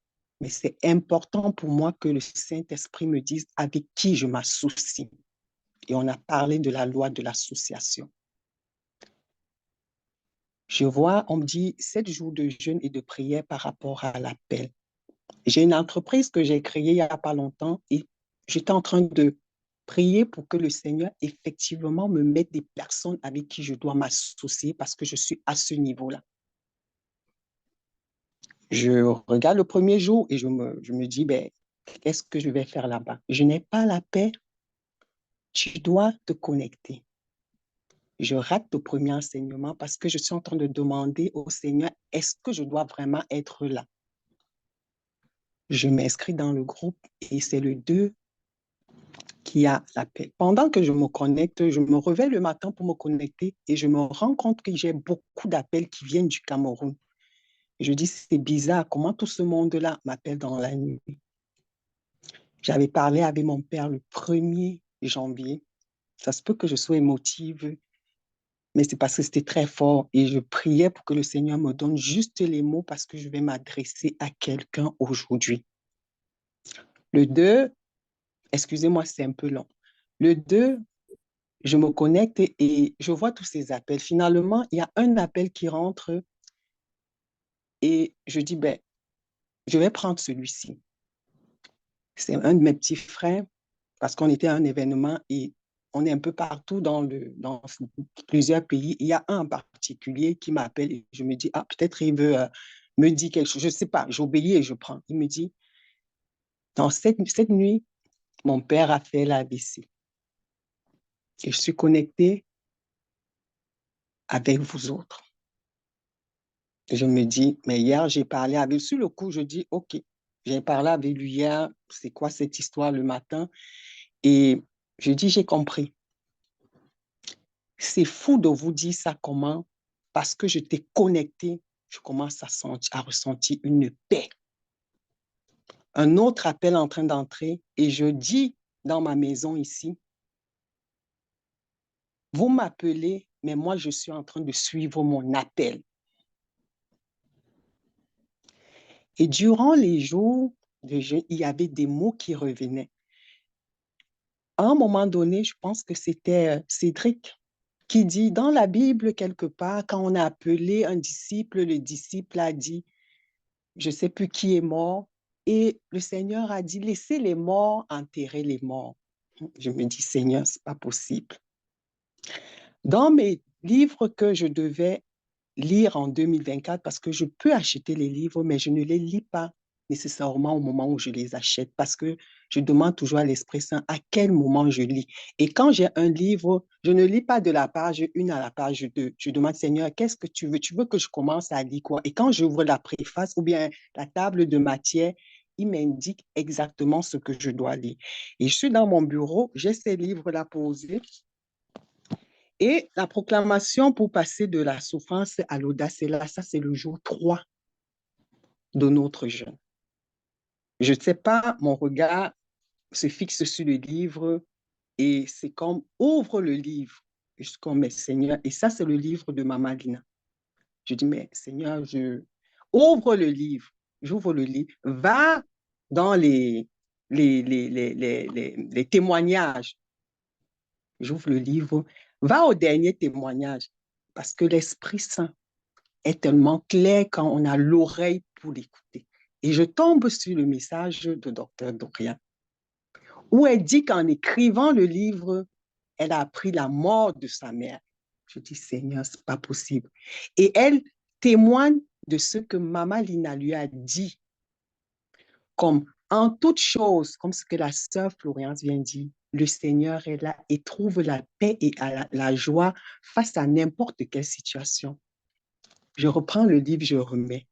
mais c'est important pour moi que le Saint-Esprit me dise avec qui je m'associe. Et on a parlé de la loi de l'association. Je vois, on me dit 7 jours de jeûne et de prière par rapport à l'appel. J'ai une entreprise que j'ai créée il n'y a pas longtemps et j'étais en train de prier pour que le Seigneur effectivement me mette des personnes avec qui je dois m'associer parce que je suis à ce niveau-là. Je regarde le premier jour et je me dis, ben, qu'est-ce que je vais faire là-bas? Je n'ai pas la paix, tu dois te connecter. Je rate le premier enseignement parce que je suis en train de demander au Seigneur, est-ce que je dois vraiment être là? Je m'inscris dans le groupe et c'est le 2 qui a la paix. Pendant que je me connecte, je me réveille le matin pour me connecter et je me rends compte que j'ai beaucoup d'appels qui viennent du Cameroun. Et je dis, c'est bizarre, comment tout ce monde-là m'appelle dans la nuit? J'avais parlé avec mon père le 1er janvier. Ça se peut que je sois émotive, mais c'est parce que c'était très fort et je priais pour que le Seigneur me donne juste les mots parce que je vais m'adresser à quelqu'un aujourd'hui. Le 2, excusez-moi, c'est un peu long. Le 2, je me connecte et je vois tous ces appels. Finalement, il y a un appel qui rentre et je dis, ben, je vais prendre celui-ci. C'est un de mes petits frères parce qu'on était à un événement et on est un peu partout dans plusieurs pays. Il y a un en particulier qui m'appelle et je me dis, ah, peut-être il veut me dire quelque chose. Je ne sais pas, j'obéis et je prends. Il me dit, dans cette nuit, mon père a fait l'AVC. Et je suis connectée avec vous autres. Je me dis, mais hier, j'ai parlé avec lui. Sur le coup, je dis, OK, j'ai parlé avec lui hier, c'est quoi cette histoire le matin? Et je dis, j'ai compris. C'est fou de vous dire ça comment, parce que je t'ai connecté, je commence à ressentir une paix. Un autre appel en train d'entrer et je dis dans ma maison ici, vous m'appelez, mais moi, je suis en train de suivre mon appel. Et durant les jours de jeûne, il y avait des mots qui revenaient. À un moment donné, je pense que c'était Cédric qui dit, dans la Bible, quelque part, quand on a appelé un disciple, le disciple a dit, je ne sais plus qui est mort, et le Seigneur a dit, laissez les morts enterrer les morts. Je me dis, Seigneur, ce n'est pas possible. Dans mes livres que je devais lire en 2024, parce que je peux acheter les livres, mais je ne les lis pas nécessairement au moment où je les achète, parce que je demande toujours à l'Esprit Saint à quel moment je lis. Et quand j'ai un livre, je ne lis pas de la page 1 à la page 2. Je demande, Seigneur, qu'est-ce que tu veux? Tu veux que je commence à lire quoi? Et quand j'ouvre la préface ou bien la table de matière, il m'indique exactement ce que je dois lire. Et je suis dans mon bureau, j'ai ces livres-là posés. Et la proclamation pour passer de la souffrance à l'audace, là, ça c'est le jour 3 de notre jeûne. Je ne sais pas, mon regard se fixe sur le livre et c'est comme, ouvre le livre. Je suis comme, mais Seigneur, et ça c'est le livre de Maman Lina. Je dis, mais Seigneur, ouvre le livre, j'ouvre le livre, va dans les témoignages. J'ouvre le livre, va au dernier témoignage parce que l'Esprit Saint est tellement clair quand on a l'oreille pour l'écouter. Et je tombe sur le message de Dr. Dorian, où elle dit qu'en écrivant le livre, elle a appris la mort de sa mère. Je dis, Seigneur, ce n'est pas possible. Et elle témoigne de ce que Maman Lina lui a dit, comme en toute chose, comme ce que la sœur Florence vient de dire, le Seigneur est là et trouve la paix et la joie face à n'importe quelle situation. Je reprends le livre, je remets.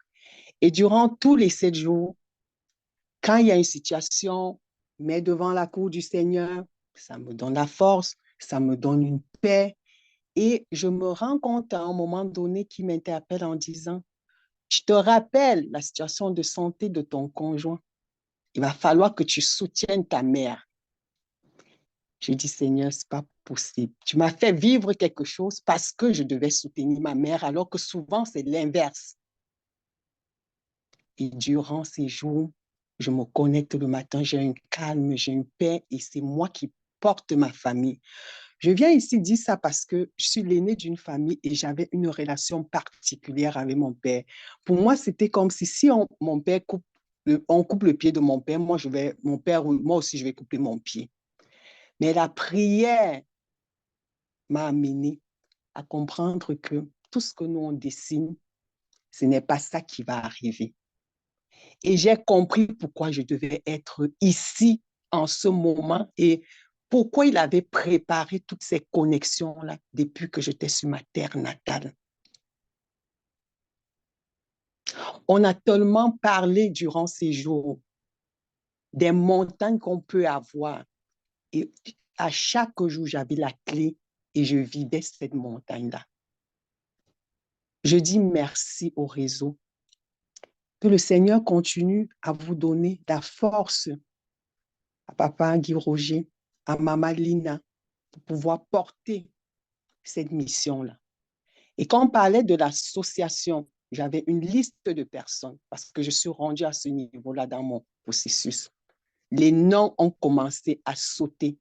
Et durant tous les 7 jours, quand il y a une situation, mets devant la cour du Seigneur, ça me donne la force, ça me donne une paix. Et je me rends compte à un moment donné qu'il m'interpelle en disant, je te rappelle la situation de santé de ton conjoint. Il va falloir que tu soutiennes ta mère. Je dis, Seigneur, ce n'est pas possible. Tu m'as fait vivre quelque chose parce que je devais soutenir ma mère, alors que souvent, c'est l'inverse. Et durant ces jours, je me connecte le matin, j'ai un calme, j'ai une paix et c'est moi qui porte ma famille. Je viens ici dire ça parce que je suis l'aîné d'une famille et j'avais une relation particulière avec mon père. Pour moi, c'était comme si mon père on coupe le pied de mon père, moi aussi, je vais couper mon pied. Mais la prière m'a amené à comprendre que tout ce que nous on dessine, ce n'est pas ça qui va arriver. Et j'ai compris pourquoi je devais être ici en ce moment et pourquoi il avait préparé toutes ces connexions-là depuis que j'étais sur ma terre natale. On a tellement parlé durant ces jours des montagnes qu'on peut avoir. Et à chaque jour, j'avais la clé et je vivais cette montagne-là. Je dis merci au réseau. Que le Seigneur continue à vous donner la force, à Papa Guy Roger, à Maman Lina, pour pouvoir porter cette mission-là. Et quand on parlait de l'association, j'avais une liste de personnes parce que je suis rendue à ce niveau-là dans mon processus. Les noms ont commencé à sauter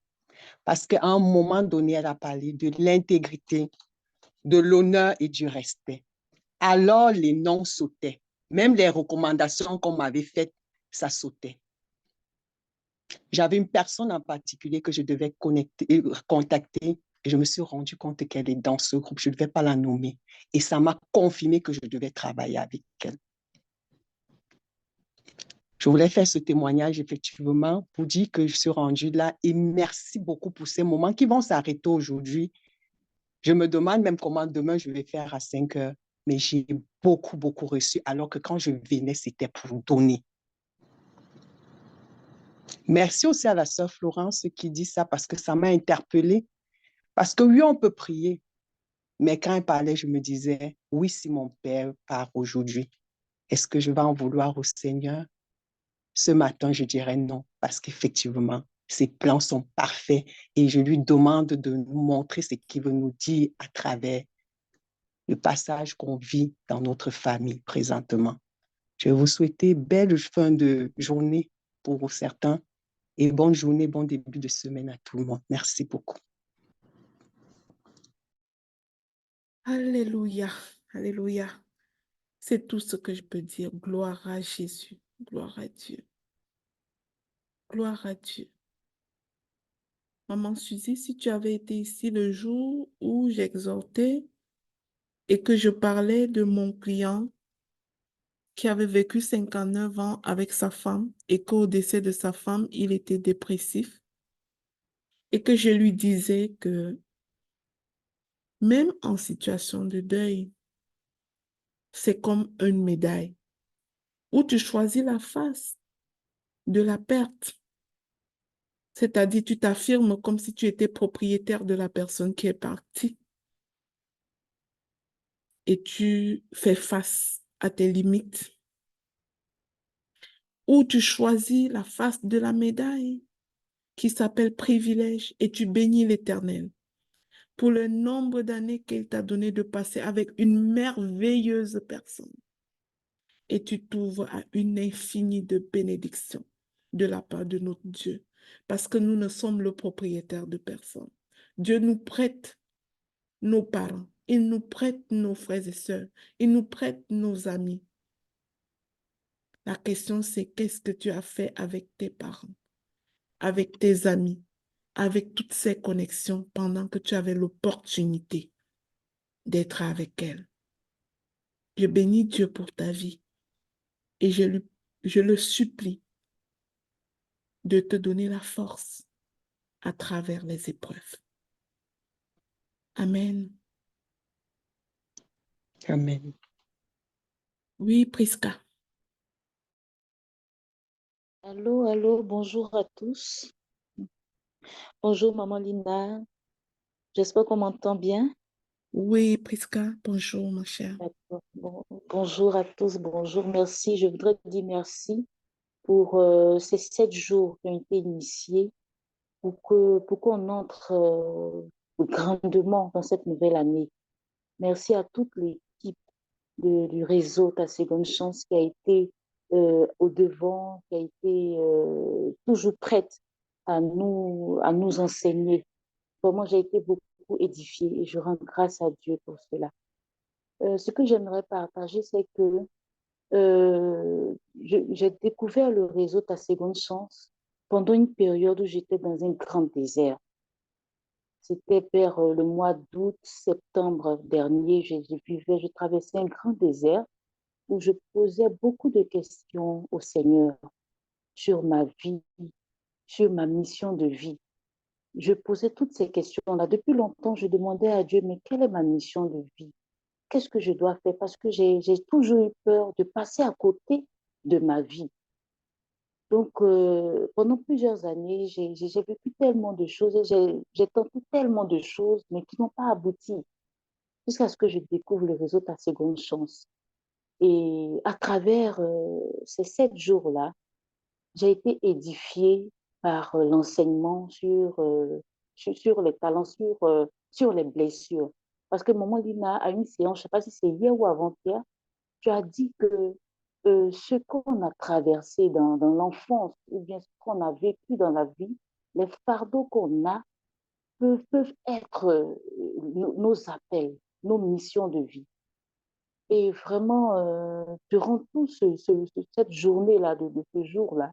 parce qu'à un moment donné, elle a parlé de l'intégrité, de l'honneur et du respect. Alors, les noms sautaient. Même les recommandations qu'on m'avait faites, ça sautait. J'avais une personne en particulier que je devais contacter et je me suis rendu compte qu'elle est dans ce groupe. Je ne devais pas la nommer. Et ça m'a confirmé que je devais travailler avec elle. Je voulais faire ce témoignage effectivement pour dire que je suis rendue là et merci beaucoup pour ces moments qui vont s'arrêter aujourd'hui. Je me demande même comment demain je vais faire à 5 heures. mais j'ai beaucoup, beaucoup reçu, alors que quand je venais, c'était pour donner. Merci aussi à la sœur Florence qui dit ça parce que ça m'a interpellée. Parce que oui, on peut prier, mais quand elle parlait, je me disais, oui, si mon père part aujourd'hui, est-ce que je vais en vouloir au Seigneur? Ce matin, je dirais non, parce qu'effectivement, ses plans sont parfaits et je lui demande de nous montrer ce qu'il veut nous dire à travers le passage qu'on vit dans notre famille présentement. Je vais vous souhaiter belle fin de journée pour certains et bonne journée, bon début de semaine à tout le monde. Merci beaucoup. Alléluia, alléluia. C'est tout ce que je peux dire. Gloire à Jésus, gloire à Dieu, gloire à Dieu. Maman Suzy, si tu avais été ici le jour où j'exhortais et que je parlais de mon client qui avait vécu 59 ans avec sa femme et qu'au décès de sa femme, il était dépressif et que je lui disais que même en situation de deuil, c'est comme une médaille où tu choisis la face de la perte. C'est-à-dire, tu t'affirmes comme si tu étais propriétaire de la personne qui est partie et tu fais face à tes limites. Ou tu choisis la face de la médaille qui s'appelle privilège et tu bénis l'Éternel pour le nombre d'années qu'il t'a donné de passer avec une merveilleuse personne. Et tu t'ouvres à une infinie de bénédictions de la part de notre Dieu, parce que nous ne sommes le propriétaire de personne. Dieu nous prête nos parents, il nous prête nos frères et sœurs, il nous prête nos amis. La question, c'est qu'est-ce que tu as fait avec tes parents, avec tes amis, avec toutes ces connexions pendant que tu avais l'opportunité d'être avec elles. Je bénis Dieu pour ta vie et je le supplie de te donner la force à travers les épreuves. Amen. Amen. Oui, Prisca. Allô, allô, bonjour à tous. Bonjour, maman Linda. J'espère qu'on m'entend bien. Oui, Prisca. Bonjour, ma chère. D'accord. Bonjour à tous, bonjour, merci. Je voudrais dire merci pour ces 7 jours qui ont été initiés pour qu'on entre grandement dans cette nouvelle année. Merci à toute l'équipe du réseau Ta Seconde Chance qui a été au devant, qui a été toujours prête à nous enseigner. Vraiment, j'ai été beaucoup édifiée et je rends grâce à Dieu pour cela. Ce que j'aimerais partager, c'est que j'ai découvert le réseau Ta Seconde Chance pendant une période où j'étais dans un grand désert. C'était vers le mois d'août, septembre dernier, je traversais un grand désert où je posais beaucoup de questions au Seigneur sur ma vie, sur ma mission de vie. Je posais toutes ces questions-là. Depuis longtemps, je demandais à Dieu, mais quelle est ma mission de vie? Qu'est-ce que je dois faire? Parce que j'ai toujours eu peur de passer à côté de ma vie. Donc, pendant plusieurs années, j'ai vécu tellement de choses, j'ai tenté tellement de choses, mais qui n'ont pas abouti, jusqu'à ce que je découvre le réseau Ta Seconde Chance. Et à travers ces 7 jours-là, j'ai été édifiée par l'enseignement sur les talents, sur les blessures. Parce que Maman Lina, à une séance, je ne sais pas si c'est hier ou avant-hier, tu as dit que ce qu'on a traversé dans l'enfance ou bien ce qu'on a vécu dans la vie, les fardeaux qu'on a peuvent être nos appels, nos missions de vie. Et vraiment, durant cette journée-là, de ce jour-là,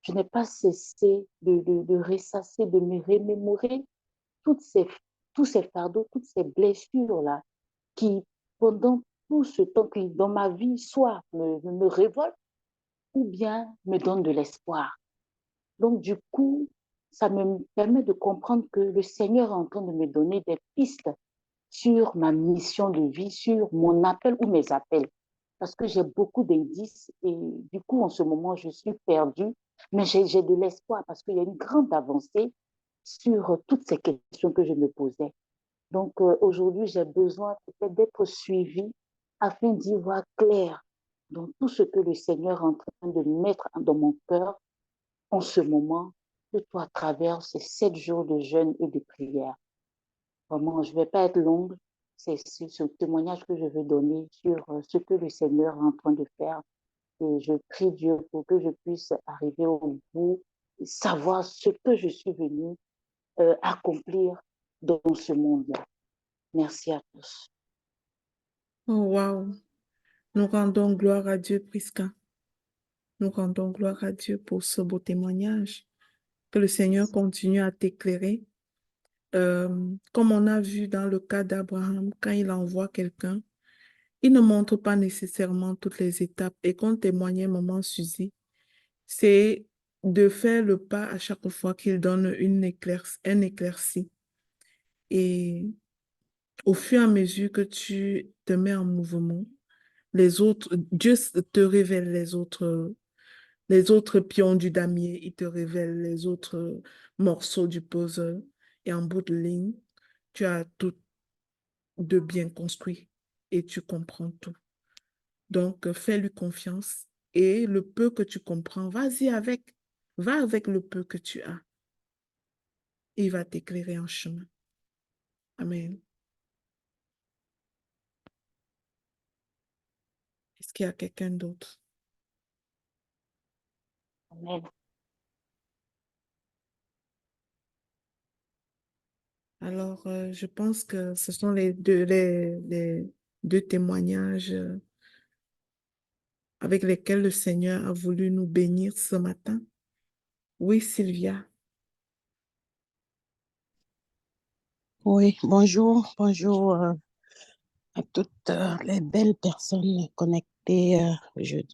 je n'ai pas cessé de ressasser, de me remémorer toutes ces, tous ces fardeaux, toutes ces blessures-là qui, pendant tout ce temps qui, dans ma vie, soit me révoltent ou bien me donnent de l'espoir. Donc, du coup, ça me permet de comprendre que le Seigneur est en train de me donner des pistes sur ma mission de vie, sur mon appel ou mes appels. Parce que j'ai beaucoup d'indices et du coup, en ce moment, je suis perdue, mais j'ai de l'espoir parce qu'il y a une grande avancée sur toutes ces questions que je me posais. Donc, aujourd'hui, j'ai besoin peut-être d'être suivie afin d'y voir clair dans tout ce que le Seigneur est en train de mettre dans mon cœur en ce moment, surtout à travers ces 7 jours de jeûne et de prière. Vraiment, je ne vais pas être longue. C'est ce témoignage que je veux donner sur ce que le Seigneur est en train de faire. Et je prie Dieu pour que je puisse arriver au bout, savoir ce que je suis venue accomplir dans ce monde-là. Merci à tous. Oh, wow. Nous rendons gloire à Dieu, Prisca. Nous rendons gloire à Dieu pour ce beau témoignage. Que le Seigneur continue à t'éclairer. Comme on a vu dans le cas d'Abraham, quand il envoie quelqu'un, il ne montre pas nécessairement toutes les étapes. Et comme témoignait maman Suzy, c'est de faire le pas à chaque fois qu'il donne un éclairci. Et au fur et à mesure que tu te mets en mouvement, Dieu te révèle les autres pions du damier, il te révèle les autres morceaux du puzzle. Et en bout de ligne, tu as tout de bien construit et tu comprends tout. Donc, fais-lui confiance et le peu que tu comprends, vas-y avec. Va avec le peu que tu as. Il va t'éclairer en chemin. Amen. Est-ce qu'il y a quelqu'un d'autre? Amen. Alors, je pense que ce sont les deux témoignages avec lesquels le Seigneur a voulu nous bénir ce matin. Oui, Sylvia. Oui, bonjour, bonjour à toutes les belles personnes connectées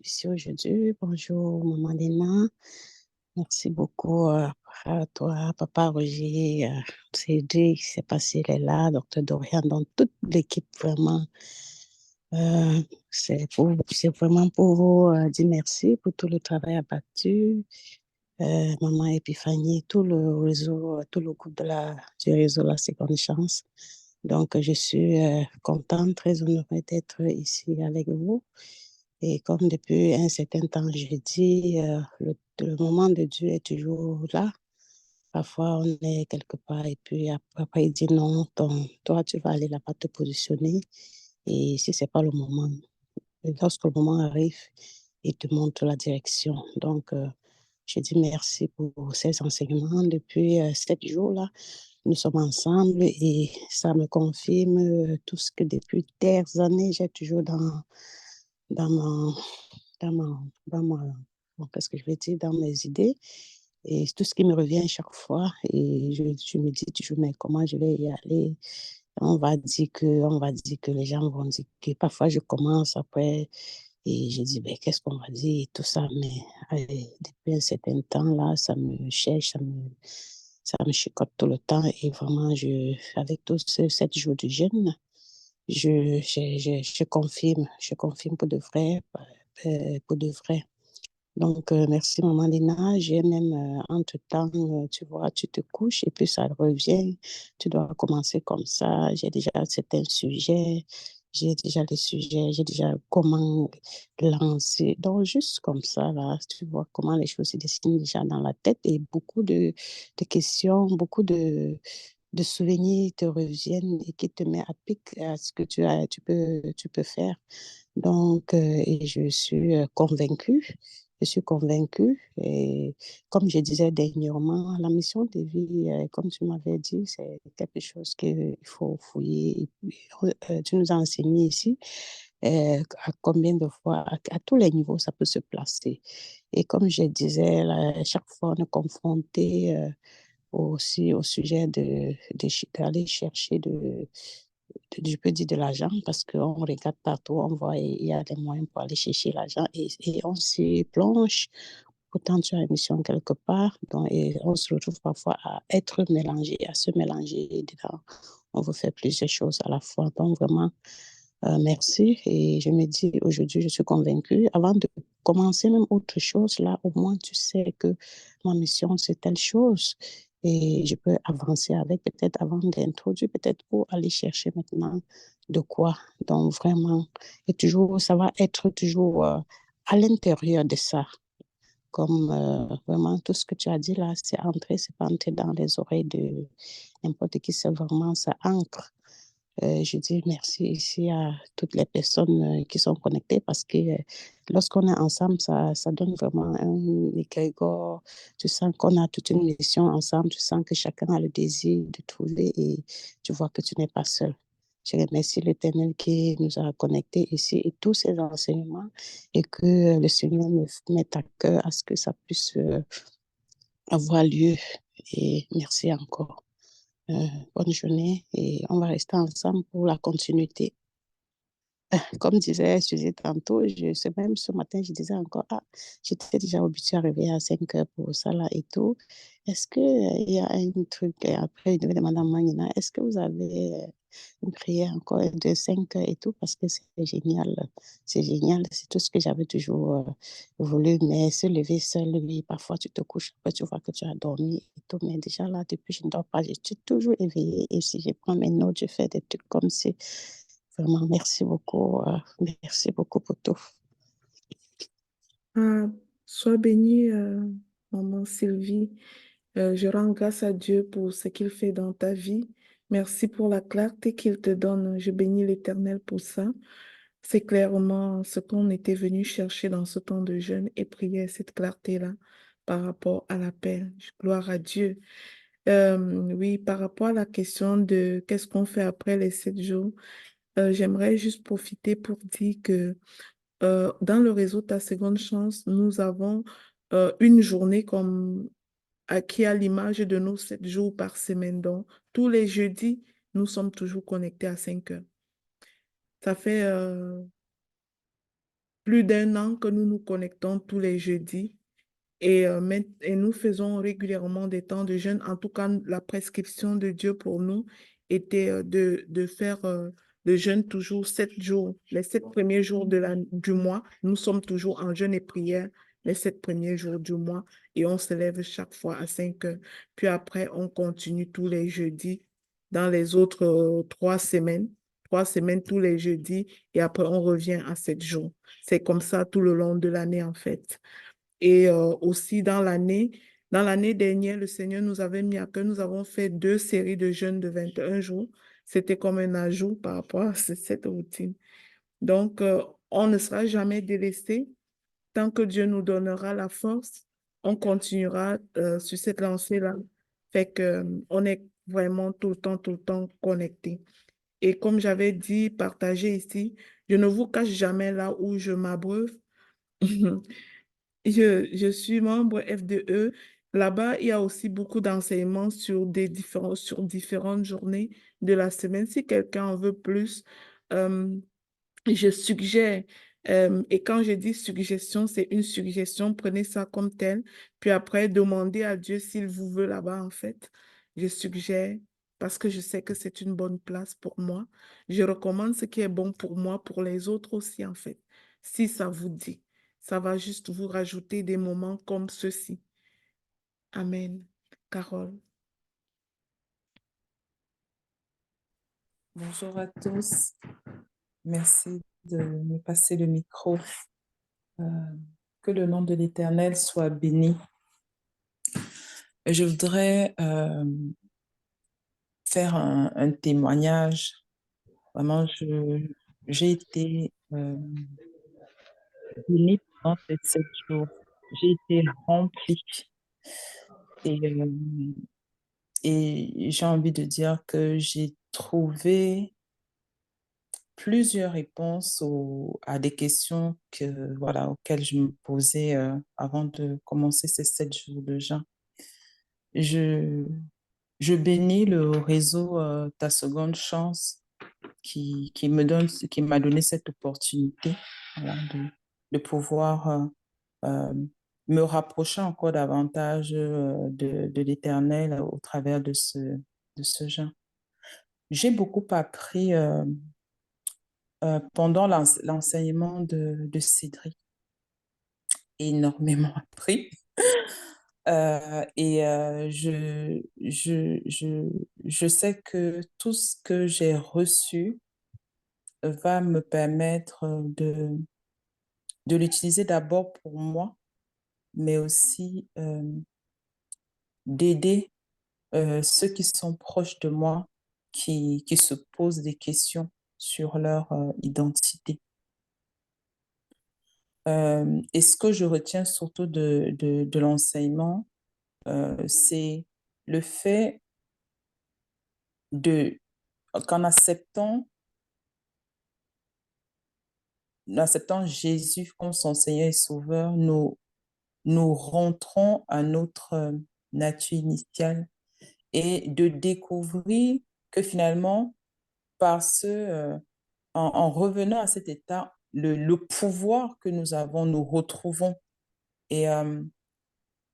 ici aujourd'hui. Bonjour, Maman Léna. Merci beaucoup à toi, Papa Roger, Cédric, c'est passé, il est là, Docteur Dorian, donc toute l'équipe vraiment. C'est vraiment pour vous dire merci pour tout le travail abattu. Maman Épiphanie, tout le réseau, tout le groupe du réseau La Seconde Chance. Donc, je suis contente, très honorée d'être ici avec vous. Et comme depuis un certain temps, je dis, le moment de Dieu est toujours là. Parfois, on est quelque part et puis après, il dit non, toi, tu vas aller là-bas te positionner. Et si ce n'est pas le moment, lorsque le moment arrive, il te montre la direction. Donc, je dis merci pour ces enseignements. Depuis 7 jours, là, nous sommes ensemble et ça me confirme tout ce que depuis des années, j'ai toujours dans mon, qu'est-ce que je vais dire, dans mes idées. Et tout ce qui me revient chaque fois. Et je me dis toujours, mais comment je vais y aller? On va dire que les gens vont dire que parfois je commence après et je dis, ben, qu'est-ce qu'on va dire et tout ça. Mais depuis un certain temps, là, ça me cherche, ça me chicote tout le temps. Et vraiment, avec tous ces 7 jours de jeûne, je confirme pour de vrai. Donc, merci, Maman Lina. J'ai même, entre-temps, tu vois, tu te couches et puis ça revient. Tu dois commencer comme ça. J'ai déjà certains sujets. J'ai déjà les sujets. J'ai déjà comment lancer. Donc, juste comme ça, là, tu vois comment les choses se dessinent déjà dans la tête et beaucoup de questions, beaucoup de souvenirs te reviennent et qui te mettent à pic à ce que tu peux faire. Donc, et je suis convaincue. Je suis convaincue. Et comme je disais dernièrement, la mission de vie, comme tu m'avais dit, c'est quelque chose qu'il faut fouiller. Et puis, tu nous as enseigné ici à combien de fois, à tous les niveaux, ça peut se placer. Et comme je disais, là, chaque fois, on est confronté aussi au sujet d'aller chercher je peux dire de l'argent parce qu'on regarde partout, on voit il y a des moyens pour aller chercher l'argent et on s'y plonge. Pourtant, tu as une mission quelque part donc, et on se retrouve parfois à être mélangé, à se mélanger dedans on veut faire plusieurs choses à la fois. Donc, vraiment, merci. Et je me dis, aujourd'hui, je suis convaincue. Avant de commencer même autre chose, là, au moins, tu sais que ma mission, c'est telle chose. Et je peux avancer avec, peut-être avant d'introduire, peut-être pour aller chercher maintenant de quoi. Donc, vraiment, et toujours, ça va être toujours à l'intérieur de ça. Comme vraiment tout ce que tu as dit là, c'est pas entré dans les oreilles de n'importe qui, c'est vraiment, ça ancre. Je dis merci ici à toutes les personnes qui sont connectées parce que lorsqu'on est ensemble, ça donne vraiment un égrégore. Tu sens qu'on a toute une mission ensemble, tu sens que chacun a le désir de trouver et tu vois que tu n'es pas seul. Je remercie l'Éternel qui nous a connectés ici et tous ces enseignements et que le Seigneur me mette à cœur à ce que ça puisse avoir lieu. Et merci encore. Bonne journée et on va rester ensemble pour la continuité. Comme disait Suzy tantôt, je sais même ce matin, je disais encore, ah, j'étais déjà habituée à réveiller à 5 heures pour ça là et tout. Est-ce qu'il y a un truc, et après, il devait demander à Manina, est-ce que vous avez une prière encore de 5 heures et tout? Parce que c'est génial, c'est tout ce que j'avais toujours voulu, mais se lever seul, oui, parfois tu te couches, après tu vois que tu as dormi et tout, mais déjà là, depuis je ne dors pas, je suis toujours éveillée et si je prends mes notes, je fais des trucs comme si. Vraiment, merci beaucoup pour tout. Ah, sois bénie, maman Sylvie. Je rends grâce à Dieu pour ce qu'il fait dans ta vie. Merci pour la clarté qu'il te donne. Je bénis l'Éternel pour ça. C'est clairement ce qu'on était venu chercher dans ce temps de jeûne et prière, cette clarté-là par rapport à l'appel. Gloire à Dieu. Oui, par rapport à la question de qu'est-ce qu'on fait après les 7 jours, j'aimerais juste profiter pour dire que dans le réseau Ta Seconde Chance, nous avons une journée qui a l'image de nos 7 jours par semaine. Donc, tous les jeudis, nous sommes toujours connectés à 5 heures. Ça fait plus d'un an que nous nous connectons tous les jeudis et nous faisons régulièrement des temps de jeûne. En tout cas, la prescription de Dieu pour nous était de faire le jeûne toujours 7 jours. Les 7 premiers jours du mois, nous sommes toujours en jeûne et prière les 7 premiers jours du mois et on se lève chaque fois à 5 heures. Puis après, on continue tous les jeudis dans les autres 3 semaines. 3 semaines tous les jeudis et après, on revient à 7 jours. C'est comme ça tout le long de l'année, en fait. Et aussi dans l'année dernière, le Seigneur nous avait mis à cœur, nous avons fait 2 séries de jeûnes de 21 jours. C'était comme un ajout par rapport à cette routine. Donc, on ne sera jamais délaissé. Tant que Dieu nous donnera la force, on continuera sur cette lancée-là. Fait que, on est vraiment tout le temps connecté. Et comme j'avais dit, partagé ici, je ne vous cache jamais là où je m'abreuve. Je suis membre FDE. Là-bas, il y a aussi beaucoup d'enseignements sur différentes journées de la semaine. Si quelqu'un en veut plus, euh, je suggère, et quand je dis suggestion, c'est une suggestion, prenez ça comme tel, puis après, demandez à Dieu s'il vous veut là-bas, en fait. Je suggère, parce que je sais que c'est une bonne place pour moi. Je recommande ce qui est bon pour moi, pour les autres aussi, en fait. Si ça vous dit, ça va juste vous rajouter des moments comme ceci. Amen. Carole. Bonjour à tous. Merci de me passer le micro. Que le nom de l'Éternel soit béni. Je voudrais faire un témoignage. Vraiment, j'ai été bénie pendant ces 7 jours. J'ai été remplie. Et j'ai envie de dire que j'ai trouvé plusieurs réponses à des questions auxquelles je me posais avant de commencer ces 7 jours de jeûne. Je, je bénis le réseau Ta Seconde Chance qui m'a donné cette opportunité de pouvoir me rapprocher encore davantage de l'Éternel au travers de ce jeûne. j'ai beaucoup appris pendant l'enseignement de Cédric. Énormément appris. Je sais que tout ce que j'ai reçu va me permettre de l'utiliser d'abord pour moi, mais aussi d'aider ceux qui sont proches de moi, qui se posent des questions sur leur identité. Et ce que je retiens surtout de l'enseignement, c'est le fait qu'en acceptant Jésus comme son Seigneur et Sauveur, nous rentrons à notre nature initiale et de découvrir que finalement, en revenant à cet état, le pouvoir que nous avons, nous retrouvons. Et,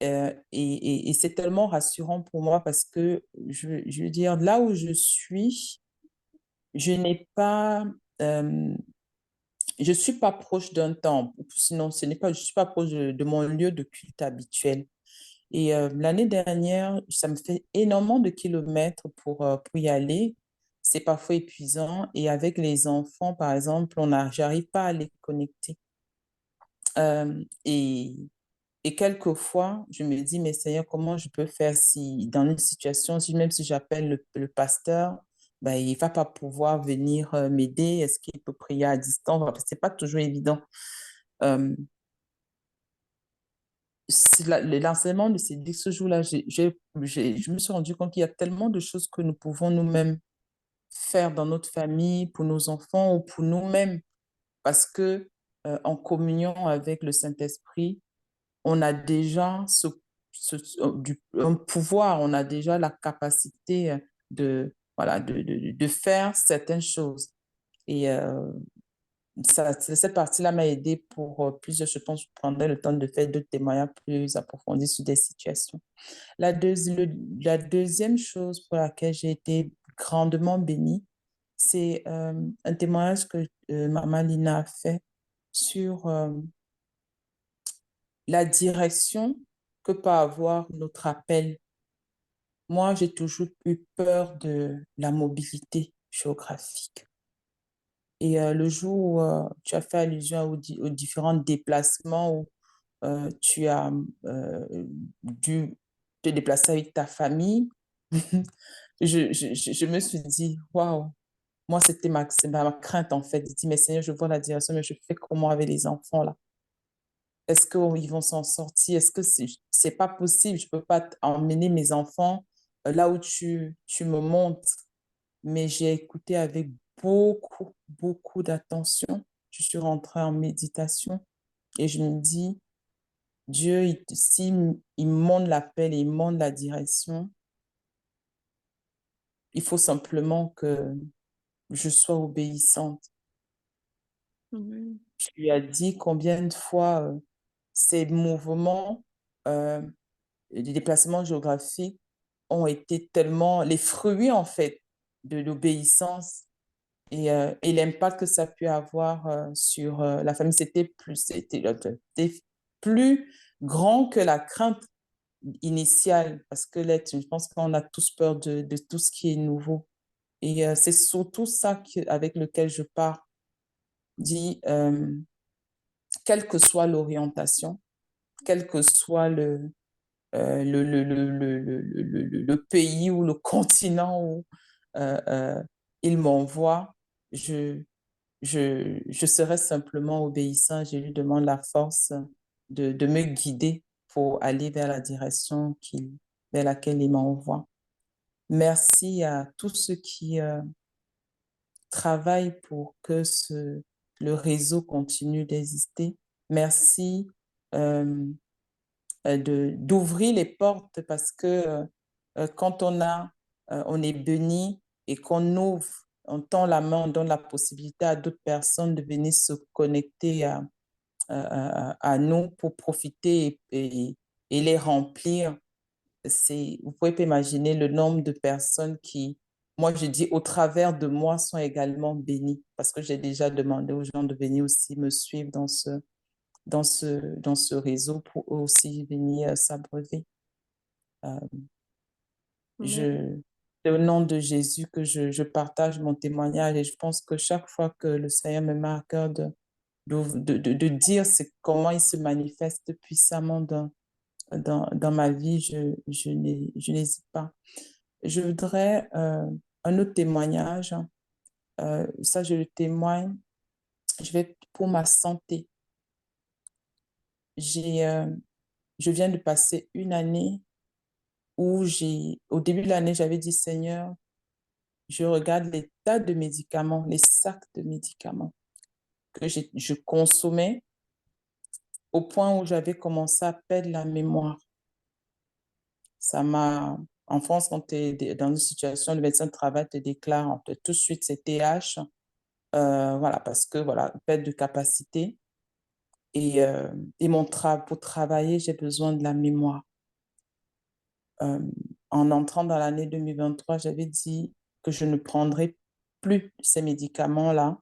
et c'est tellement rassurant pour moi parce que, je veux dire, là où je suis, je n'ai pas... je ne suis pas proche d'un temple, sinon je ne suis pas proche de mon lieu de culte habituel. Et l'année dernière, ça me fait énormément de kilomètres pour y aller. C'est parfois épuisant. Et avec les enfants, par exemple, j'arrive pas à les connecter. Euh, et, et quelquefois, je me dis, mais Seigneur, comment je peux faire si, dans une situation, même si j'appelle le pasteur, ben, il ne va pas pouvoir venir m'aider. Est-ce qu'il peut prier à distance? Ce n'est pas toujours évident. Euh, L'enseignement de ce jour-là, je me suis rendu compte qu'il y a tellement de choses que nous pouvons nous-mêmes faire dans notre famille, pour nos enfants ou pour nous-mêmes, parce que en communion avec le Saint-Esprit, on a déjà un pouvoir, on a déjà la capacité voilà, de faire certaines choses. Et cette partie-là m'a aidé pour plusieurs, je pense, je prendrai le temps de faire d'autres témoignages plus approfondis sur des situations. La deuxième chose pour laquelle j'ai été grandement bénie, c'est un témoignage que Maman Lina a fait sur la direction que peut avoir notre appel. Moi, j'ai toujours eu peur de la mobilité géographique. Et le jour où tu as fait allusion aux différents déplacements où tu as dû te déplacer avec ta famille, je me suis dit, waouh, moi, c'est ma crainte en fait. Je dis, mais Seigneur, je vois la direction, mais je fais comment avec les enfants là? Est-ce qu'ils vont s'en sortir? Est-ce que c'est pas possible? Je peux pas emmener mes enfants là où tu me montres. Mais j'ai écouté avec beaucoup, beaucoup d'attention. Je suis rentrée en méditation et je me dis, Dieu, s'il il montre l'appel et il montre la direction, il faut simplement que je sois obéissante. Amen. Je lui ai dit combien de fois ces mouvements, les déplacements géographiques ont été tellement les fruits, en fait, de l'obéissance et l'impact que ça a pu avoir sur la famille. C'était plus grand que la crainte initiale parce que je pense qu'on a tous peur de tout ce qui est nouveau. Et c'est surtout ça avec lequel je pars. Dit, quelle que soit l'orientation, quel que soit le pays ou le continent où il m'envoie, je serai simplement obéissant. Je lui demande la force de me guider pour aller vers la direction vers laquelle il m'envoie. Merci à tous ceux qui travaillent pour que le réseau continue d'exister. Merci d'ouvrir les portes parce que quand on est béni et qu'on ouvre, on tend la main, on donne la possibilité à d'autres personnes de venir se connecter à nous pour profiter et les remplir. Vous pouvez pas imaginer le nombre de personnes qui moi, je dis au travers de moi sont également bénis parce que j'ai déjà demandé aux gens de venir aussi me suivre dans ce réseau pour eux aussi venir s'abreuver. Euh, Amen. C'est au nom de Jésus que je partage mon témoignage et je pense que chaque fois que le Seigneur me met à cœur de dire comment il se manifeste puissamment dans ma vie, je n'hésite pas. Je voudrais un autre témoignage. Ça, je le témoigne. Je vais pour ma santé. Je viens de passer une année où au début de l'année, j'avais dit, Seigneur, je regarde les tas de médicaments, les sacs de médicaments que je consommais au point où j'avais commencé à perdre la mémoire. En France, quand tu es dans une situation, le médecin de travail te déclare tout de suite c'est TH, voilà, parce que, voilà, perte de capacité. Et pour travailler, j'ai besoin de la mémoire. En entrant dans l'année 2023, j'avais dit que je ne prendrais plus ces médicaments-là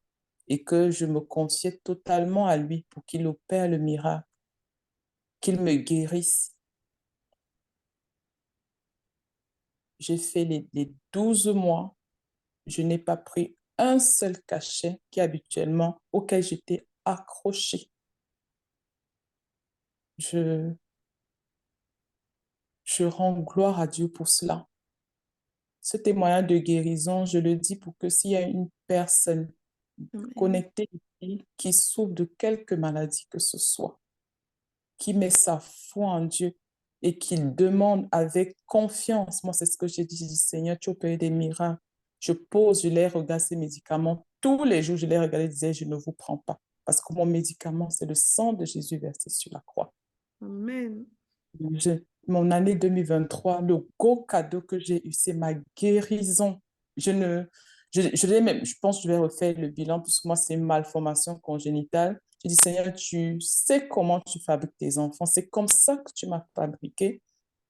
et que je me confiais totalement à lui pour qu'il opère le miracle, qu'il me guérisse. J'ai fait les 12 mois, je n'ai pas pris un seul cachet auquel j'étais accrochée. Je rends gloire à Dieu pour cela. Ce témoignage de guérison, je le dis pour que s'il y a une personne Amen. connectée ici qui souffre de quelque maladie que ce soit, qui met sa foi en Dieu et qui demande avec confiance, moi c'est ce que j'ai dit, Seigneur, tu opères des miracles. Je les regarde ces médicaments, tous les jours je les regardais et disais, je ne vous prends pas, parce que mon médicament, c'est le sang de Jésus versé sur la croix. Amen. Mon année 2023, le gros cadeau que j'ai eu, c'est ma guérison. Je pense que je vais refaire le bilan, puisque moi, c'est une malformation congénitale. Je dis, Seigneur, tu sais comment tu fabriques tes enfants. C'est comme ça que tu m'as fabriqué.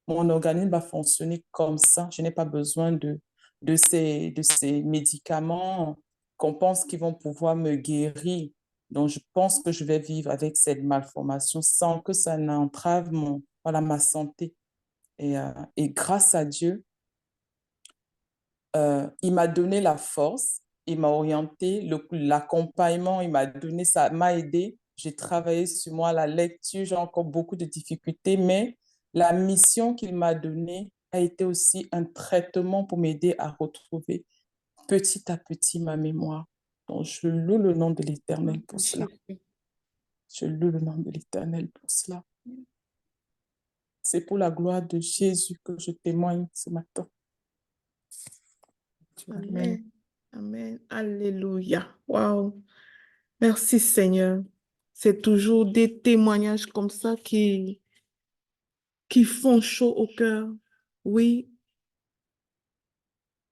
Mon organisme va fonctionner comme ça. Je n'ai pas besoin de ces médicaments qu'on pense qu'ils vont pouvoir me guérir. Donc, je pense que je vais vivre avec cette malformation sans que ça n'entrave ma santé. Et grâce à Dieu, il m'a donné la force, il m'a orienté, l'accompagnement, il m'a donné, ça m'a aidé. J'ai travaillé sur moi, la lecture, j'ai encore beaucoup de difficultés, mais la mission qu'il m'a donnée a été aussi un traitement pour m'aider à retrouver petit à petit ma mémoire. Donc, je loue le nom de l'Éternel pour cela. Je loue le nom de l'Éternel pour cela. C'est pour la gloire de Jésus que je témoigne ce matin. Amen. Amen. Alléluia. Wow. Merci Seigneur. C'est toujours des témoignages comme ça qui font chaud au cœur. Oui,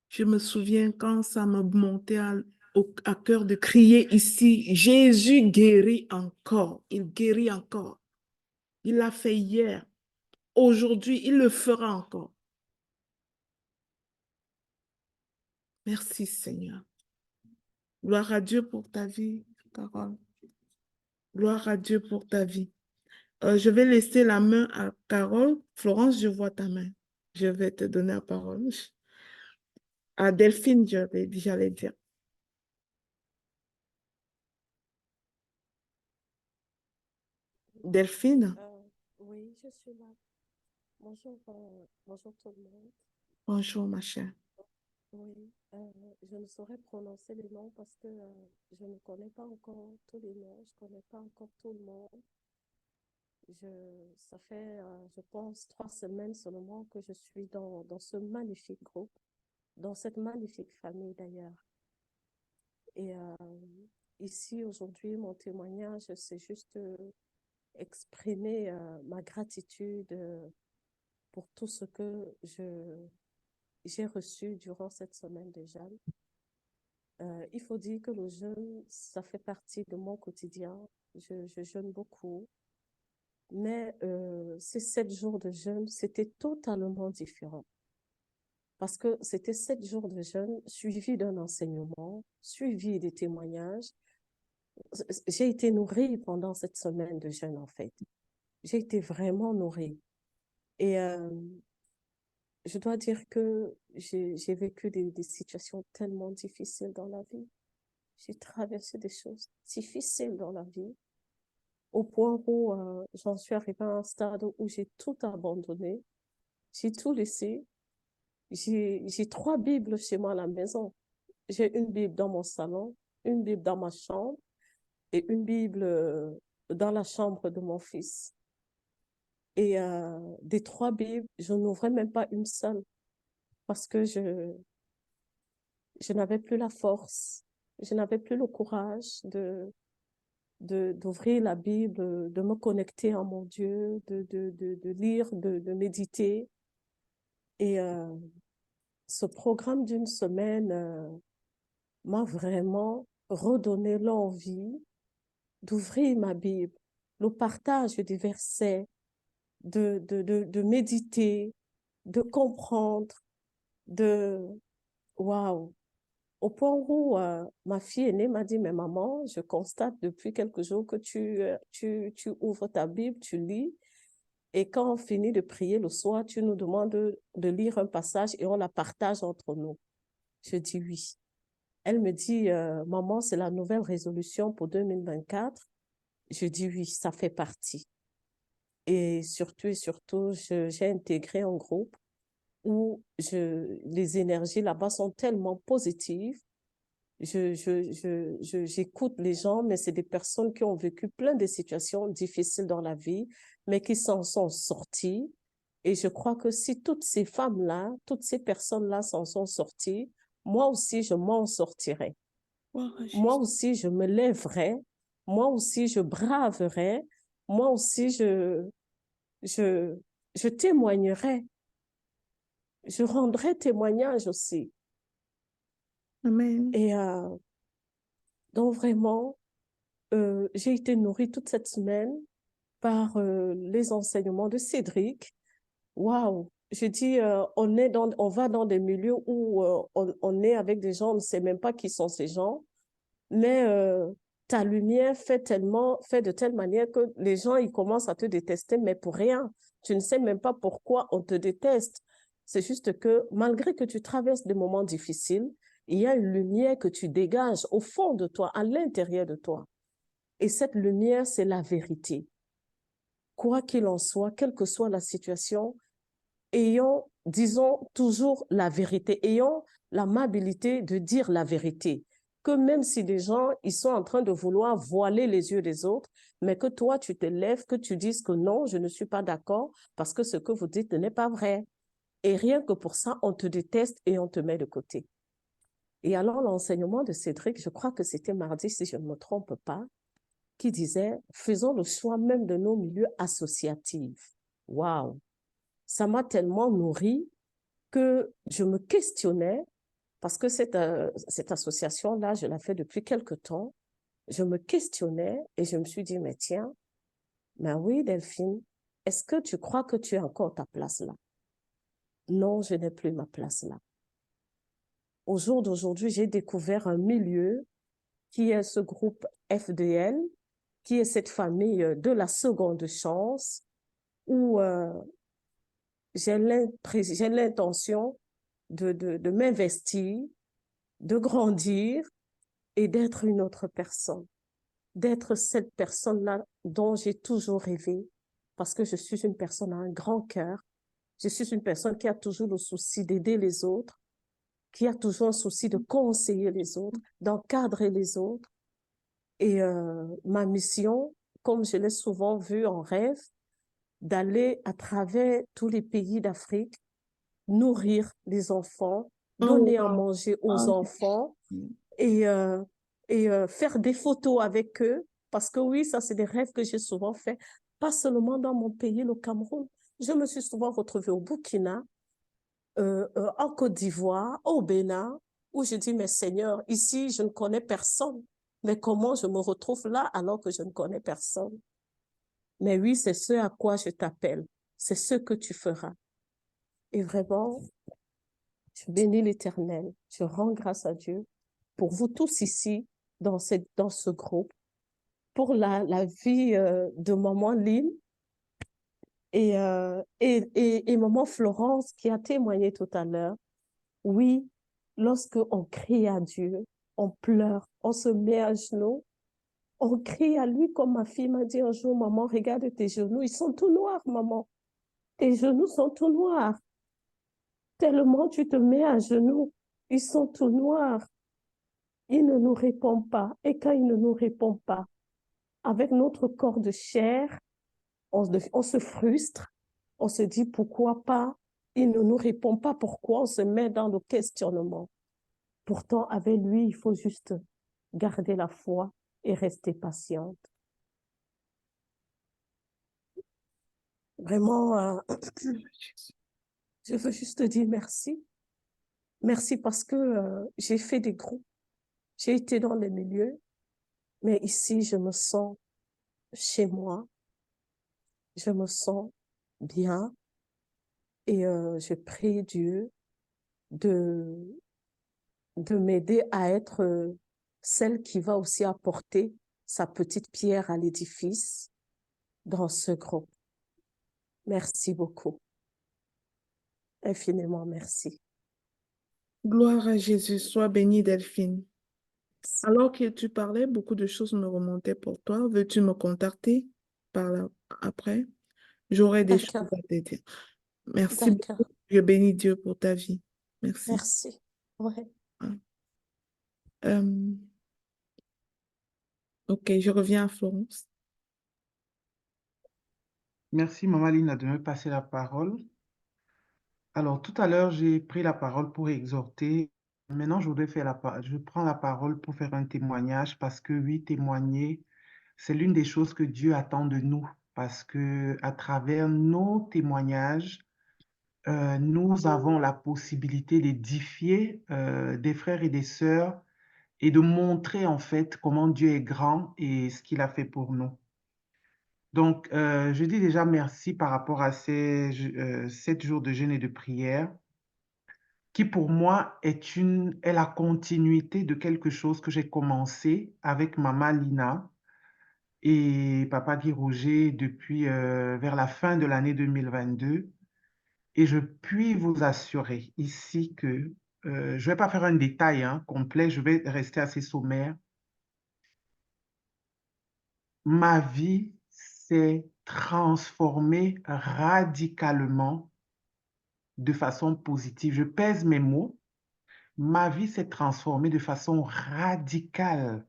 je me souviens quand ça me montait à cœur de crier ici, Jésus guérit encore. Il guérit encore. Il l'a fait hier. Aujourd'hui, il le fera encore. Merci Seigneur. Gloire à Dieu pour ta vie, Carole. Gloire à Dieu pour ta vie. Je vais laisser la main à Carole. Florence, je vois ta main. Je vais te donner la parole. À Delphine, j'allais dire. Delphine? Oui, je suis là. Bonjour, bonjour tout le monde. Bonjour, ma chère. Oui, je ne saurais prononcer les noms parce que je ne connais pas encore tous les noms, je ne connais pas encore tout le monde. Ça fait, je pense, 3 semaines seulement que je suis dans ce magnifique groupe, dans cette magnifique famille d'ailleurs. Et ici, aujourd'hui, mon témoignage, c'est juste exprimer ma gratitude pour tout ce que j'ai reçu durant cette semaine de jeûne. Il faut dire que le jeûne, ça fait partie de mon quotidien. Je jeûne beaucoup. Mais ces 7 jours de jeûne, c'était totalement différent. parce que c'était 7 jours de jeûne, suivi d'un enseignement, suivi des témoignages. J'ai été nourrie pendant cette semaine de jeûne, en fait. J'ai été vraiment nourrie. Et je dois dire que j'ai vécu des situations tellement difficiles dans la vie. J'ai traversé des choses difficiles dans la vie, au point où j'en suis arrivée à un stade où j'ai tout abandonné, j'ai tout laissé. J'ai 3 Bibles chez moi à la maison. J'ai une Bible dans mon salon, une Bible dans ma chambre et une Bible dans la chambre de mon fils. Et des 3 Bibles, je n'ouvrais même pas une seule parce que je n'avais plus la force, je n'avais plus le courage d'ouvrir la Bible, de me connecter à mon Dieu, de lire, de méditer. Et ce programme d'une semaine m'a vraiment redonné l'envie d'ouvrir ma Bible, le partage des versets, de méditer, de comprendre, waouh! Au point où ma fille aînée m'a dit, mais maman, je constate depuis quelques jours que tu ouvres ta Bible, tu lis, et quand on finit de prier le soir, tu nous demandes de lire un passage et on la partage entre nous. Je dis oui. Elle me dit, maman, c'est la nouvelle résolution pour 2024. Je dis oui, ça fait partie. Et surtout, j'ai intégré un groupe où les énergies là-bas sont tellement positives. J'écoute les gens, mais c'est des personnes qui ont vécu plein de situations difficiles dans la vie, mais qui s'en sont sorties. Et je crois que si toutes ces femmes-là, toutes ces personnes-là s'en sont sorties, moi aussi, je m'en sortirai. Moi aussi, je me lèverai. Moi aussi, je braverai. Moi aussi, je témoignerai. Je rendrai témoignage aussi. Amen. Et donc, vraiment, j'ai été nourrie toute cette semaine par les enseignements de Cédric. Waouh! Je dis, on va dans des milieux où on est avec des gens, on ne sait même pas qui sont ces gens, mais ta lumière fait de telle manière que les gens, ils commencent à te détester, mais pour rien. Tu ne sais même pas pourquoi on te déteste. C'est juste que malgré que tu traverses des moments difficiles, il y a une lumière que tu dégages au fond de toi, à l'intérieur de toi. Et cette lumière, c'est la vérité. Quoi qu'il en soit, quelle que soit la situation, disons toujours la vérité, ayons l'amabilité de dire la vérité. Que même si des gens, ils sont en train de vouloir voiler les yeux des autres, mais que toi, tu te lèves, que tu dises que non, je ne suis pas d'accord parce que ce que vous dites n'est pas vrai. Et rien que pour ça, on te déteste et on te met de côté. Et alors, l'enseignement de Cédric, je crois que c'était mardi, si je ne me trompe pas, qui disait, faisons le choix même de nos milieux associatifs. Waouh! Ça m'a tellement nourrie que je me questionnais, parce que cette association-là, je la fais depuis quelque temps, je me questionnais et je me suis dit, mais tiens, mais oui, Delphine, est-ce que tu crois que tu as encore ta place là? Non, je n'ai plus ma place là. Au jour d'aujourd'hui, j'ai découvert un milieu qui est ce groupe FDL, qui est cette famille de la seconde chance, où j'ai l'intention de m'investir, de grandir et d'être une autre personne, d'être cette personne-là dont j'ai toujours rêvé, parce que je suis une personne à un grand cœur, je suis une personne qui a toujours le souci d'aider les autres, qui a toujours un souci de conseiller les autres, d'encadrer les autres. Et ma mission, comme je l'ai souvent vu en rêve, d'aller à travers tous les pays d'Afrique, nourrir les enfants, donner à manger aux enfants et faire des photos avec eux. Parce que oui, ça, c'est des rêves que j'ai souvent faits, pas seulement dans mon pays, le Cameroun. Je me suis souvent retrouvée au Burkina, en Côte d'Ivoire, au Bénin, où je dis, mais Seigneur, ici, je ne connais personne. Mais comment je me retrouve là alors que je ne connais personne? Mais oui, c'est ce à quoi je t'appelle. C'est ce que tu feras. Et vraiment, Je bénis l'Éternel. Je rends grâce à Dieu pour vous tous ici dans ce groupe, pour la vie de maman Lynn et maman Florence qui a témoigné tout à l'heure. Oui, lorsque on crie à Dieu, on pleure, on se met à genoux, on crie à lui comme ma fille m'a dit un jour, maman, regarde tes genoux, ils sont tout noirs, maman. Tes genoux sont tout noirs. Tellement tu te mets à genoux, ils sont tout noirs. Il ne nous répond pas. Et quand il ne nous répond pas, avec notre corps de chair, on se frustre, on se dit pourquoi pas, il ne nous répond pas, pourquoi on se met dans le questionnement. Pourtant, avec lui, il faut juste garder la foi et rester patiente. Vraiment, je veux juste dire merci. Merci parce que j'ai fait des groupes, j'ai été dans les milieux, mais ici, je me sens chez moi, je me sens bien et je prie Dieu de m'aider à être celle qui va aussi apporter sa petite pierre à l'édifice dans ce groupe. Merci beaucoup. Infiniment merci. Gloire à Jésus. Sois bénie, Delphine. Alors que tu parlais, beaucoup de choses me remontaient pour toi. Veux-tu me contacter par là après? J'aurai des choses D'accord, à te dire. Merci d'accord. beaucoup. Je bénis Dieu pour ta vie. Merci. Merci. Ouais. Euh, ok, je reviens à Florence. Merci, Maman Lina, de me passer la parole. Alors, tout à l'heure, j'ai pris la parole pour exhorter. Maintenant, je prends la parole pour faire un témoignage parce que oui, témoigner, c'est l'une des choses que Dieu attend de nous parce que à travers nos témoignages, nous avons la possibilité d'édifier des frères et des sœurs et de montrer en fait comment Dieu est grand et ce qu'il a fait pour nous. Donc, je dis déjà merci par rapport à ces 7 jours de jeûne et de prière, qui pour moi est la continuité de quelque chose que j'ai commencé avec Maman Lina et Papa Guy Roger depuis vers la fin de l'année 2022. Et je puis vous assurer ici que je ne vais pas faire un détail complet, je vais rester assez sommaire. Ma vie s'est transformée radicalement de façon positive. Je pèse mes mots. Ma vie s'est transformée de façon radicale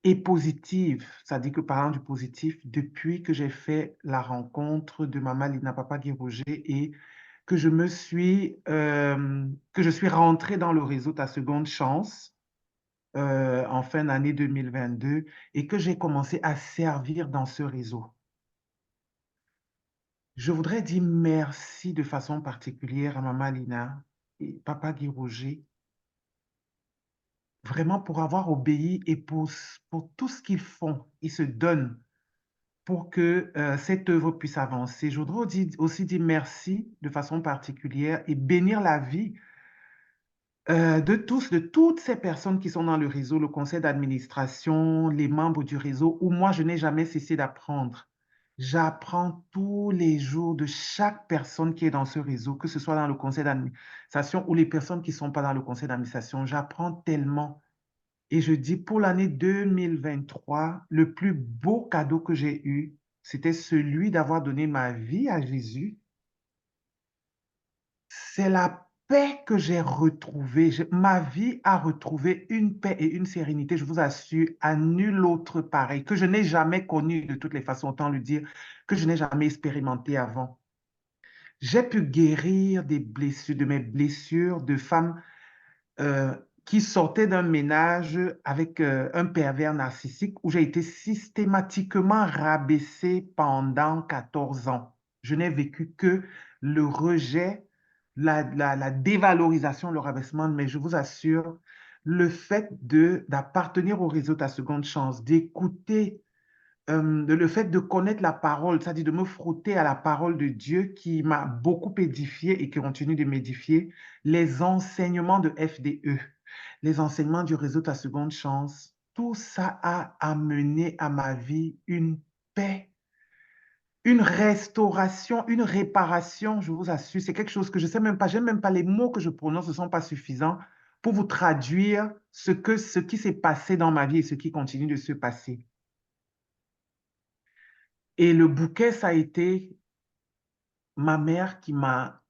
et positive. Ça dit que parlant du positif, depuis que j'ai fait la rencontre de Maman Lina Papa Guy Roger et que je suis rentrée dans le réseau Ta Seconde Chance en fin d'année 2022 et que j'ai commencé à servir dans ce réseau. Je voudrais dire merci de façon particulière à Maman Lina et Papa Guy Roger, vraiment pour avoir obéi et pour tout ce qu'ils font. Ils se donnent pour que cette œuvre puisse avancer. Je voudrais aussi dire merci de façon particulière et bénir la vie de toutes ces personnes qui sont dans le réseau, le conseil d'administration, les membres du réseau, où moi, je n'ai jamais cessé d'apprendre. J'apprends tous les jours de chaque personne qui est dans ce réseau, que ce soit dans le conseil d'administration ou les personnes qui ne sont pas dans le conseil d'administration. J'apprends tellement. Et je dis, pour l'année 2023, le plus beau cadeau que j'ai eu, c'était celui d'avoir donné ma vie à Jésus. C'est la paix que j'ai retrouvée. Ma vie a retrouvé une paix et une sérénité, je vous assure, à nul autre pareil, que je n'ai jamais connu de toutes les façons, autant le dire, que je n'ai jamais expérimenté avant. J'ai pu guérir de mes blessures de femmes qui sortaient d'un ménage avec un pervers narcissique où j'ai été systématiquement rabaissée pendant 14 ans. Je n'ai vécu que le rejet, la dévalorisation, le rabaissement, mais je vous assure, le fait d'appartenir au réseau Ta Seconde Chance, d'écouter le fait de connaître la parole, c'est-à-dire de me frotter à la parole de Dieu qui m'a beaucoup édifié et qui continue de m'édifier, les enseignements de FDE, les enseignements du réseau Ta Seconde Chance, tout ça a amené à ma vie une paix, une restauration, une réparation, je vous assure. C'est quelque chose que je ne sais même pas, j'aime même pas les mots que je prononce, ne sont pas suffisants pour vous traduire ce qui s'est passé dans ma vie et ce qui continue de se passer. Et le bouquet, ça a été ma mère qui m'a,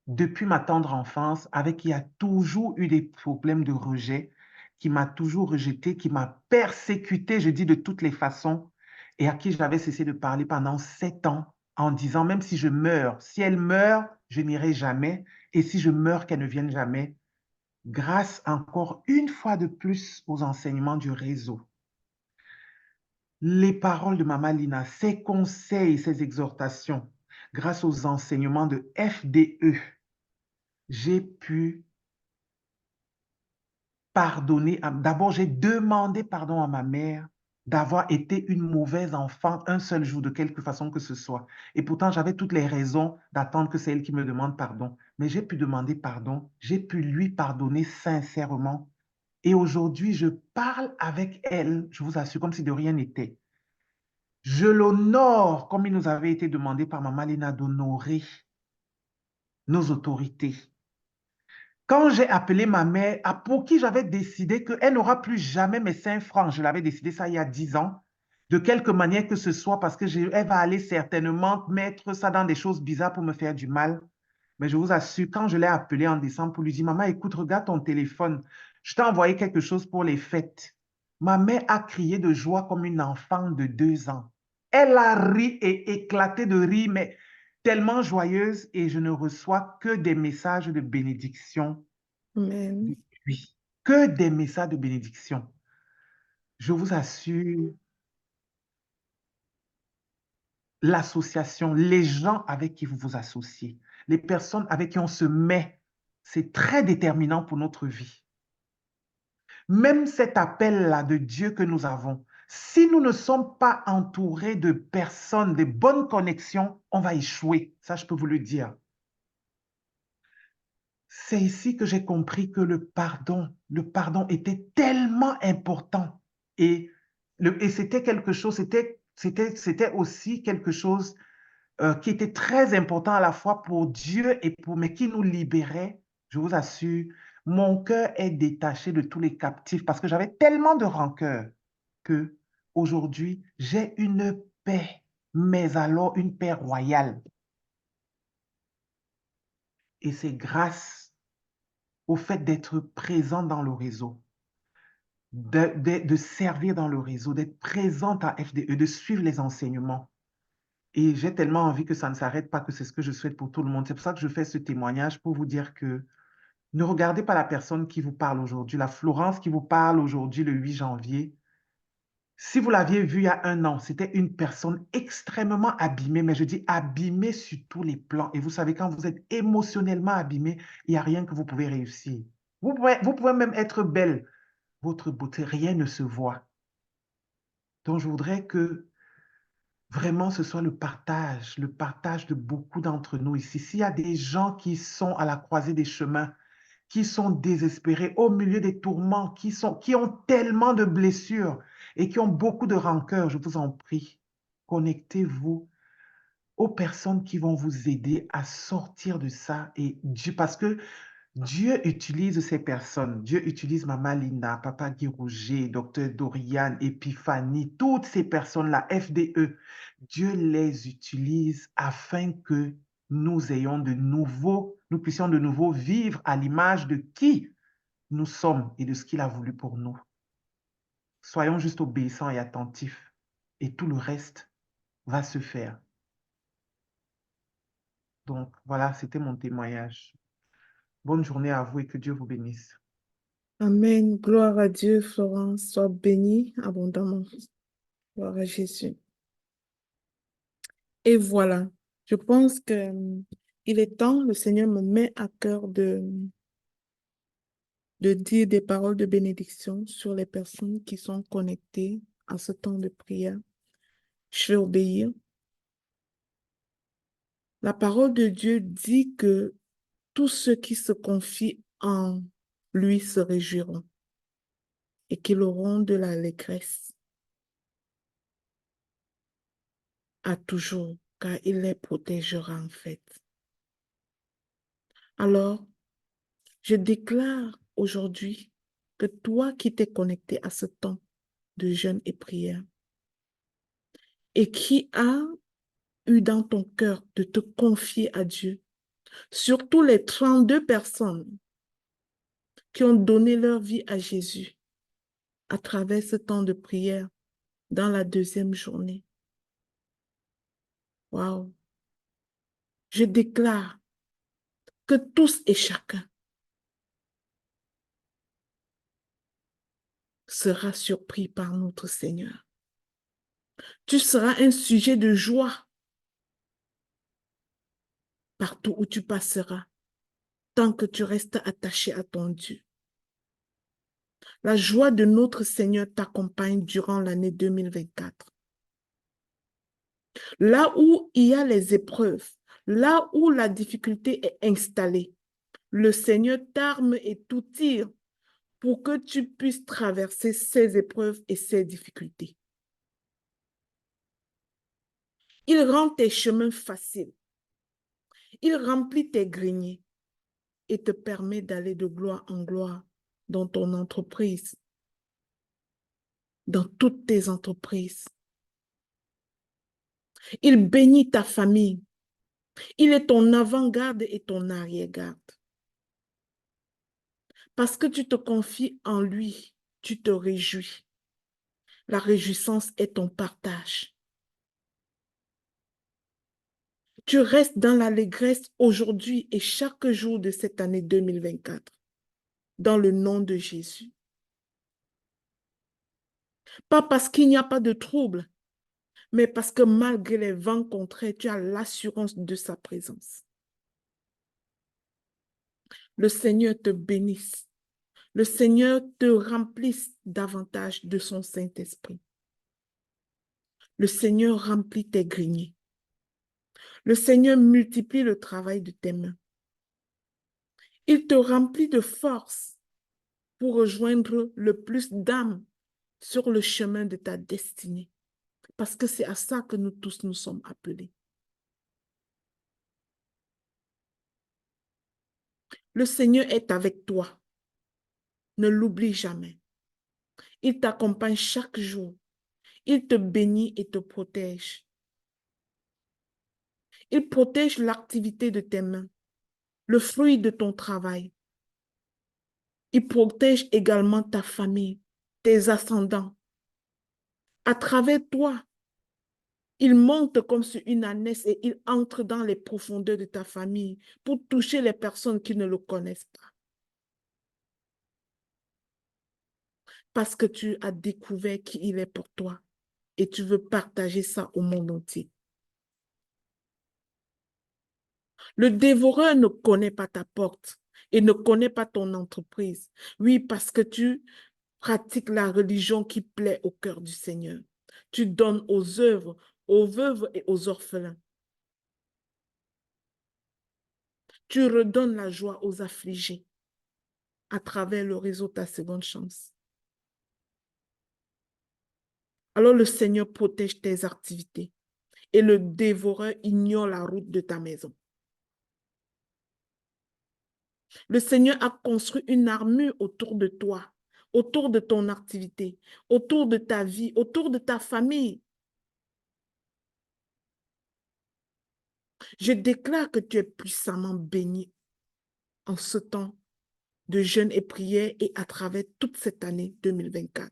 depuis ma tendre enfance, avec qui a toujours eu des problèmes de rejet, qui m'a toujours rejeté, qui m'a persécuté, je dis de toutes les façons, et à qui j'avais cessé de parler pendant 7 ans, en disant, même si je meurs, si elle meurt, je n'irai jamais, et si je meurs, qu'elle ne vienne jamais, grâce encore une fois de plus aux enseignements du réseau. Les paroles de Maman Lina, ses conseils, ses exhortations, grâce aux enseignements de FDE, j'ai pu pardonner. D'abord, j'ai demandé pardon à ma mère d'avoir été une mauvaise enfant un seul jour, de quelque façon que ce soit. Et pourtant, j'avais toutes les raisons d'attendre que c'est elle qui me demande pardon. Mais j'ai pu demander pardon, j'ai pu lui pardonner sincèrement. Et aujourd'hui, je parle avec elle, je vous assure, comme si de rien n'était. Je l'honore comme il nous avait été demandé par Maman Lina d'honorer nos autorités. Quand j'ai appelé ma mère, pour qui j'avais décidé qu'elle n'aura plus jamais mes 5 francs, je l'avais décidé ça il y a 10 ans, de quelque manière que ce soit, parce qu'elle va aller certainement mettre ça dans des choses bizarres pour me faire du mal. Mais je vous assure, quand je l'ai appelée en décembre pour lui dire, maman, écoute, regarde ton téléphone, je t'ai envoyé quelque chose pour les fêtes. Ma mère a crié de joie comme une enfant de 2 ans. Elle a ri et éclaté de rire, mais tellement joyeuse, et je ne reçois que des messages de bénédiction Amen. depuis. Que des messages de bénédiction. Je vous assure, l'association, les gens avec qui vous vous associez, les personnes avec qui on se met, c'est très déterminant pour notre vie. Même cet appel-là de Dieu que nous avons, si nous ne sommes pas entourés de personnes, de bonnes connexions, on va échouer. Ça, je peux vous le dire. C'est ici que j'ai compris que le pardon était tellement important. Et c'était quelque chose, c'était aussi quelque chose qui était très important à la fois pour Dieu mais qui nous libérait. Je vous assure, mon cœur est détaché de tous les captifs parce que j'avais tellement de rancœur que aujourd'hui j'ai une paix, mais alors une paix royale. Et c'est grâce au fait d'être présent dans le réseau, de servir dans le réseau, d'être présente à FDE, de suivre les enseignements. Et j'ai tellement envie que ça ne s'arrête pas, que c'est ce que je souhaite pour tout le monde. C'est pour ça que je fais ce témoignage pour vous dire que ne regardez pas la personne qui vous parle aujourd'hui, la Florence qui vous parle aujourd'hui le 8 janvier. Si vous l'aviez vue il y a 1 an, c'était une personne extrêmement abîmée, mais je dis abîmée sur tous les plans. Et vous savez, quand vous êtes émotionnellement abîmé, il n'y a rien que vous pouvez réussir. Vous pouvez même être belle. Votre beauté, rien ne se voit. Donc, je voudrais que vraiment ce soit le partage de beaucoup d'entre nous ici. S'il y a des gens qui sont à la croisée des chemins, qui sont désespérés, au milieu des tourments, qui ont tellement de blessures et qui ont beaucoup de rancœur, je vous en prie, connectez-vous aux personnes qui vont vous aider à sortir de ça. Et Dieu, parce que Dieu utilise ces personnes. Dieu utilise Maman Linda, Papa Guy Rouget, Dr Dorian, Epiphanie, toutes ces personnes-là, FDE. Dieu les utilise afin que nous puissions de nouveau vivre à l'image de qui nous sommes et de ce qu'il a voulu pour nous. Soyons juste obéissants et attentifs et tout le reste va se faire. Donc voilà, c'était mon témoignage. Bonne journée à vous et que Dieu vous bénisse. Amen. Gloire à Dieu, Florence. Sois bénie abondamment. Gloire à Jésus. Et voilà, je pense que il est temps, le Seigneur me met à cœur de dire des paroles de bénédiction sur les personnes qui sont connectées à ce temps de prière. Je vais obéir. La parole de Dieu dit que tous ceux qui se confient en lui se réjouiront et qu'ils auront de l'allégresse à toujours, car il les protégera en fait. Alors, je déclare aujourd'hui que toi qui t'es connecté à ce temps de jeûne et prière et qui a eu dans ton cœur de te confier à Dieu, surtout les 32 personnes qui ont donné leur vie à Jésus à travers ce temps de prière dans la deuxième journée. Waouh! Je déclare que tous et chacun sera surpris par notre Seigneur. Tu seras un sujet de joie partout où tu passeras, tant que tu restes attaché à ton Dieu. La joie de notre Seigneur t'accompagne durant l'année 2024. Là où il y a les épreuves, là où la difficulté est installée, le Seigneur t'arme et t'outille pour que tu puisses traverser ces épreuves et ces difficultés. Il rend tes chemins faciles. Il remplit tes greniers et te permet d'aller de gloire en gloire dans ton entreprise, dans toutes tes entreprises. Il bénit ta famille. Il est ton avant-garde et ton arrière-garde. Parce que tu te confies en lui, tu te réjouis. La réjouissance est ton partage. Tu restes dans l'allégresse aujourd'hui et chaque jour de cette année 2024, dans le nom de Jésus. Pas parce qu'il n'y a pas de trouble, mais parce que malgré les vents contraires, tu as l'assurance de sa présence. Le Seigneur te bénisse. Le Seigneur te remplisse davantage de son Saint-Esprit. Le Seigneur remplit tes greniers. Le Seigneur multiplie le travail de tes mains. Il te remplit de force pour rejoindre le plus d'âmes sur le chemin de ta destinée. Parce que c'est à ça que nous tous nous sommes appelés. Le Seigneur est avec toi. Ne l'oublie jamais. Il t'accompagne chaque jour. Il te bénit et te protège. Il protège l'activité de tes mains, le fruit de ton travail. Il protège également ta famille, tes ascendants. À travers toi, il monte comme sur une ânesse et il entre dans les profondeurs de ta famille pour toucher les personnes qui ne le connaissent pas. Parce que tu as découvert qui il est pour toi et tu veux partager ça au monde entier. Le dévoreur ne connaît pas ta porte et ne connaît pas ton entreprise. Oui, parce que tu pratiques la religion qui plaît au cœur du Seigneur. Tu donnes aux œuvres, aux veuves et aux orphelins. Tu redonnes la joie aux affligés à travers le réseau Ta Seconde Chance. Alors le Seigneur protège tes activités et le dévoreur ignore la route de ta maison. Le Seigneur a construit une armure autour de toi, autour de ton activité, autour de ta vie, autour de ta famille. Je déclare que tu es puissamment béni en ce temps de jeûne et prière et à travers toute cette année 2024.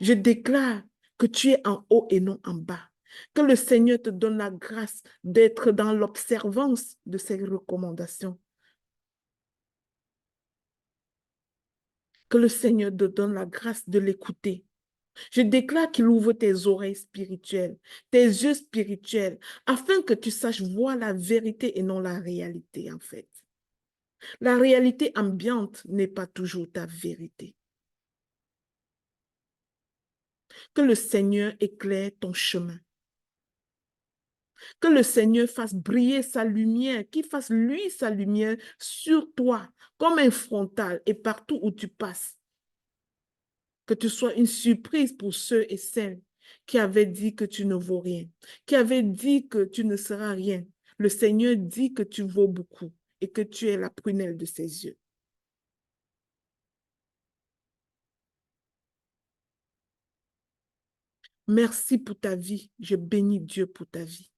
Je déclare que tu es en haut et non en bas. Que le Seigneur te donne la grâce d'être dans l'observance de ses recommandations. Que le Seigneur te donne la grâce de l'écouter. Je déclare qu'il ouvre tes oreilles spirituelles, tes yeux spirituels, afin que tu saches voir la vérité et non la réalité, en fait. La réalité ambiante n'est pas toujours ta vérité. Que le Seigneur éclaire ton chemin. Que le Seigneur fasse briller sa lumière, qu'il fasse lui sa lumière sur toi, comme un frontal et partout où tu passes. Que tu sois une surprise pour ceux et celles qui avaient dit que tu ne vaux rien, qui avaient dit que tu ne seras rien. Le Seigneur dit que tu vaux beaucoup et que tu es la prunelle de ses yeux. Merci pour ta vie. Je bénis Dieu pour ta vie,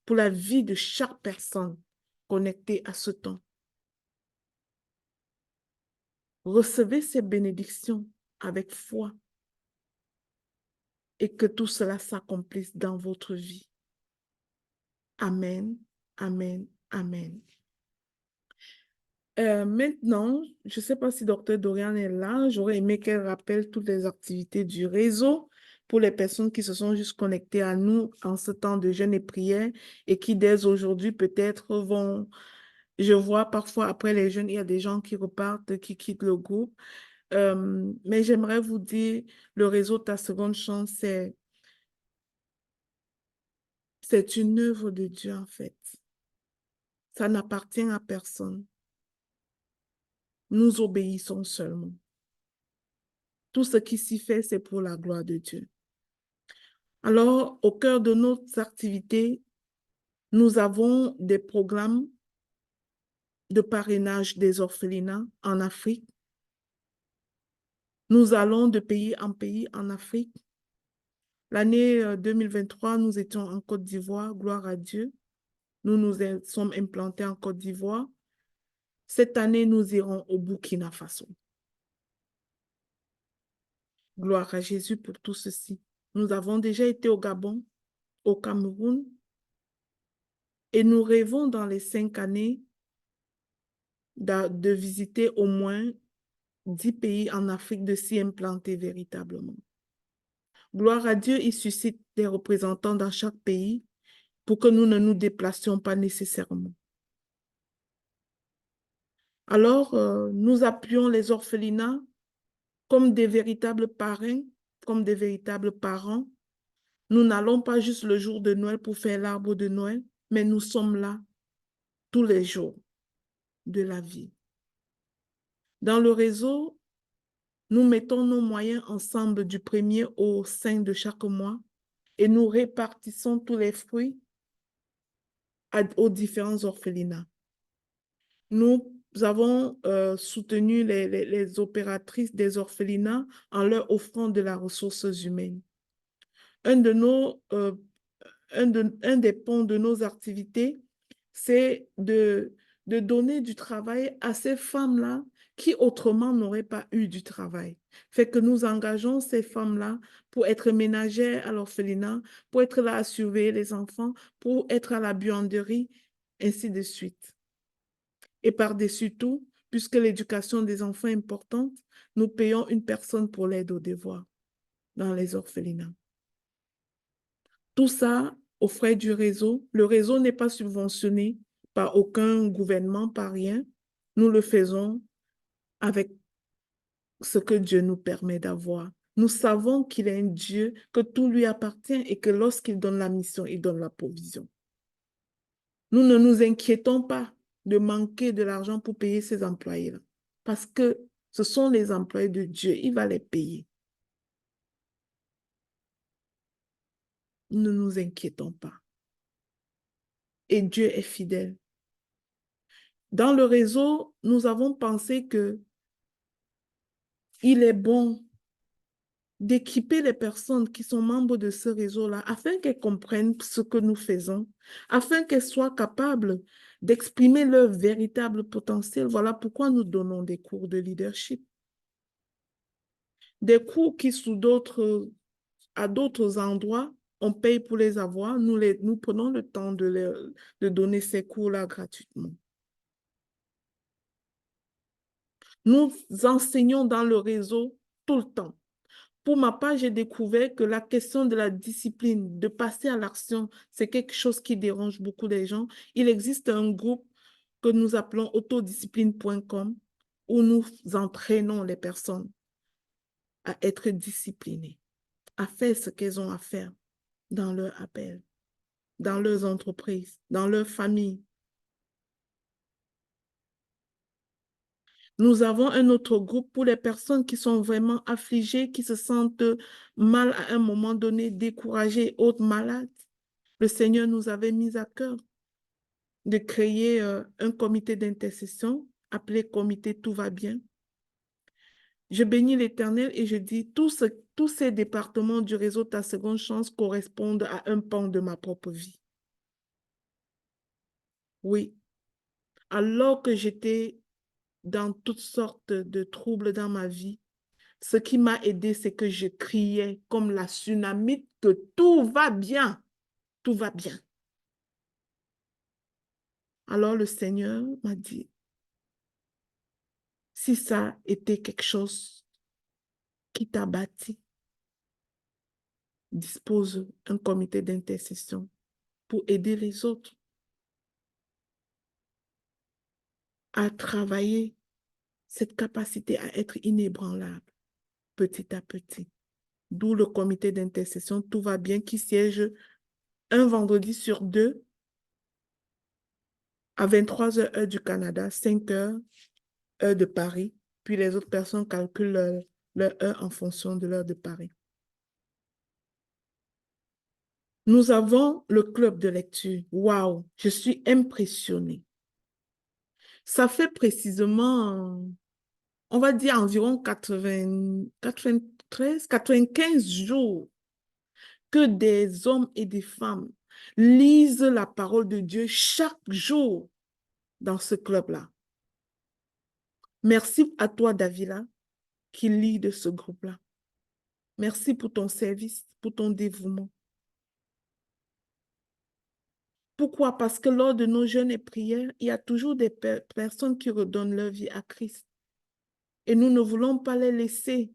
pour la vie de chaque personne connectée à ce temps. Recevez ces bénédictions avec foi et que tout cela s'accomplisse dans votre vie. Amen, amen, amen. Maintenant, je ne sais pas si Dr. Dorian est là. J'aurais aimé qu'elle rappelle toutes les activités du réseau pour les personnes qui se sont juste connectées à nous en ce temps de jeûne et prière et qui dès aujourd'hui peut-être vont... Je vois parfois après les jeûnes, il y a des gens qui repartent, qui quittent le groupe. Mais j'aimerais vous dire, le réseau Ta Seconde Chance, c'est une œuvre de Dieu en fait. Ça n'appartient à personne. Nous obéissons seulement. Tout ce qui s'y fait, c'est pour la gloire de Dieu. Alors, au cœur de nos activités, nous avons des programmes de parrainage des orphelinats en Afrique. Nous allons de pays en pays en Afrique. L'année 2023, nous étions en Côte d'Ivoire, gloire à Dieu. Nous nous sommes implantés en Côte d'Ivoire. Cette année, nous irons au Burkina Faso. Gloire à Jésus pour tout ceci. Nous avons déjà été au Gabon, au Cameroun, et nous rêvons dans les 5 années de visiter au moins 10 pays en Afrique, de s'y implanter véritablement. Gloire à Dieu, il suscite des représentants dans chaque pays pour que nous ne nous déplacions pas nécessairement. Alors, nous appuyons les orphelinats comme des véritables parrains, comme des véritables parents. Nous n'allons pas juste le jour de Noël pour faire l'arbre de Noël, mais nous sommes là tous les jours de la vie. Dans le réseau, nous mettons nos moyens ensemble du 1er au 5 de chaque mois et nous répartissons tous les fruits aux différents orphelinats. Nous avons soutenu les opératrices des orphelinats en leur offrant de la ressource humaine. Un des ponts de nos activités, c'est de donner du travail à ces femmes-là qui autrement n'auraient pas eu du travail. Fait que nous engageons ces femmes-là pour être ménagères à l'orphelinat, pour être là à surveiller les enfants, pour être à la buanderie, ainsi de suite. Et par-dessus tout, puisque l'éducation des enfants est importante, nous payons une personne pour l'aide aux devoirs dans les orphelinats. Tout ça aux frais du réseau. Le réseau n'est pas subventionné par aucun gouvernement, par rien. Nous le faisons avec ce que Dieu nous permet d'avoir. Nous savons qu'il est un Dieu, que tout lui appartient et que lorsqu'il donne la mission, il donne la provision. Nous ne nous inquiétons pas de manquer de l'argent pour payer ces employés-là, parce que ce sont les employés de Dieu, il va les payer. Ne nous inquiétons pas. Et Dieu est fidèle. Dans le réseau, nous avons pensé que il est bon d'équiper les personnes qui sont membres de ce réseau-là afin qu'elles comprennent ce que nous faisons, afin qu'elles soient capables d'exprimer leur véritable potentiel. Voilà pourquoi nous donnons des cours de leadership. Des cours qui, à d'autres endroits, on paye pour les avoir. Nous prenons le temps de donner ces cours-là gratuitement. Nous enseignons dans le réseau tout le temps. Pour ma part, j'ai découvert que la question de la discipline, de passer à l'action, c'est quelque chose qui dérange beaucoup les gens. Il existe un groupe que nous appelons autodiscipline.com où nous entraînons les personnes à être disciplinées. à faire ce qu'elles ont à faire dans leur appel, dans leurs entreprises, dans leur famille. Nous avons un autre groupe pour les personnes qui sont vraiment affligées, qui se sentent mal à un moment donné, découragées, autres malades. Le Seigneur nous avait mis à cœur de créer un comité d'intercession appelé Comité Tout va bien. Je bénis l'Éternel et je dis, tous ces départements du réseau Ta Seconde Chance correspondent à un pan de ma propre vie. Oui, alors que j'étais dans toutes sortes de troubles dans ma vie, ce qui m'a aidé, c'est que je criais comme la tsunami que tout va bien, tout va bien. Alors le Seigneur m'a dit, si ça était quelque chose qui t'a bâti, dispose un comité d'intercession pour aider les autres à travailler cette capacité à être inébranlable petit à petit. D'où le comité d'intercession Tout va bien qui siège un vendredi sur 2 à 23h heure du Canada, 5h heure de Paris, puis les autres personnes calculent leur heure en fonction de l'heure de Paris. Nous avons le club de lecture. Waouh, je suis impressionnée. Ça fait précisément, on va dire environ 95 jours que des hommes et des femmes lisent la parole de Dieu chaque jour dans ce club-là. Merci à toi, Davila, qui lit de ce groupe-là. Merci pour ton service, pour ton dévouement. Pourquoi? Parce que lors de nos jeûnes et prières, il y a toujours des personnes qui redonnent leur vie à Christ. Et nous ne voulons pas les laisser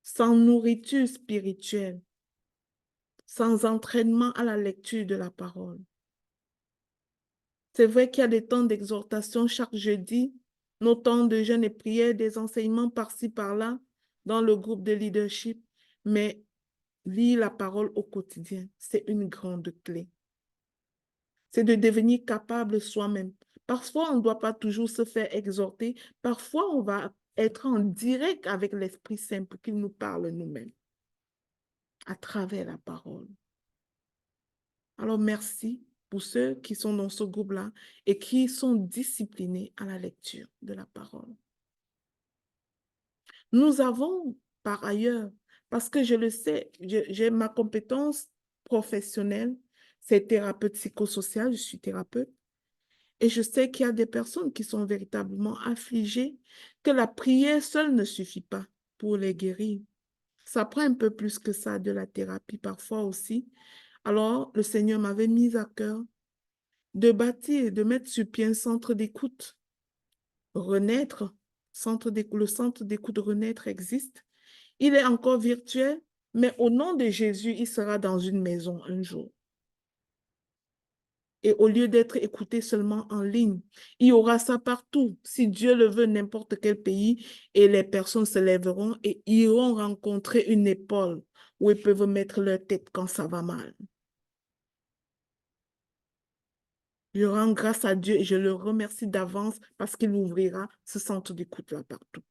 sans nourriture spirituelle, sans entraînement à la lecture de la parole. C'est vrai qu'il y a des temps d'exhortation chaque jeudi, nos temps de jeûne et prière, des enseignements par-ci, par-là, dans le groupe de leadership, mais lire la parole au quotidien, c'est une grande clé. C'est de devenir capable soi-même. Parfois, on ne doit pas toujours se faire exhorter. Parfois, on va être en direct avec l'Esprit Saint pour qu'il nous parle nous-mêmes à travers la parole. Alors, merci pour ceux qui sont dans ce groupe-là et qui sont disciplinés à la lecture de la parole. Nous avons, par ailleurs, parce que je le sais, j'ai ma compétence professionnelle, c'est thérapeute psychosocial, je suis thérapeute, et je sais qu'il y a des personnes qui sont véritablement affligées, que la prière seule ne suffit pas pour les guérir. Ça prend un peu plus que ça, de la thérapie parfois aussi. Alors, le Seigneur m'avait mis à cœur de bâtir, de mettre sur pied un centre d'écoute. Renaître, le centre d'écoute Renaître existe. Il est encore virtuel, mais au nom de Jésus, il sera dans une maison un jour. Et au lieu d'être écouté seulement en ligne, il y aura ça partout. Si Dieu le veut, n'importe quel pays, et les personnes se lèveront et iront rencontrer une épaule où ils peuvent mettre leur tête quand ça va mal. Je rends grâce à Dieu et je le remercie d'avance parce qu'il ouvrira ce centre d'écoute là partout.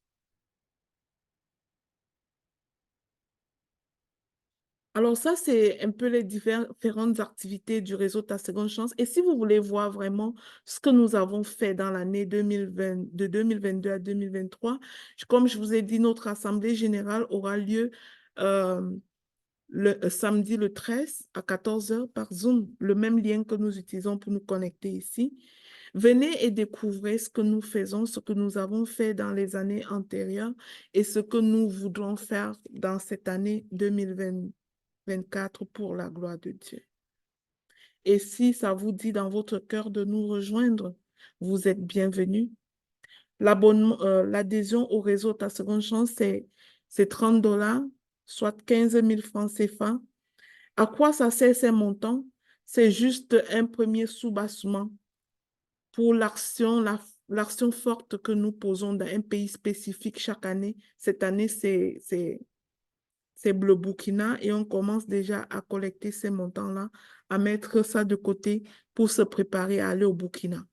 Alors ça, c'est un peu les différentes activités du réseau Ta Seconde Chance. Et si vous voulez voir vraiment ce que nous avons fait dans l'année 2020, de 2022 à 2023, comme je vous ai dit, notre assemblée générale aura lieu le samedi le 13 à 14h par Zoom, le même lien que nous utilisons pour nous connecter ici. Venez et découvrez ce que nous faisons, ce que nous avons fait dans les années antérieures et ce que nous voudrons faire dans cette année 2024 pour la gloire de Dieu. Et si ça vous dit dans votre cœur de nous rejoindre, vous êtes bienvenus. L'adhésion au réseau Ta Seconde Chance, c'est 30$, soit 15 000 francs CFA. À quoi ça sert ces montants? C'est juste un premier soubassement pour l'action forte que nous posons dans un pays spécifique chaque année. Cette année, c'est c'est le Burkina, et on commence déjà à collecter ces montants-là, à mettre ça de côté pour se préparer à aller au Burkina.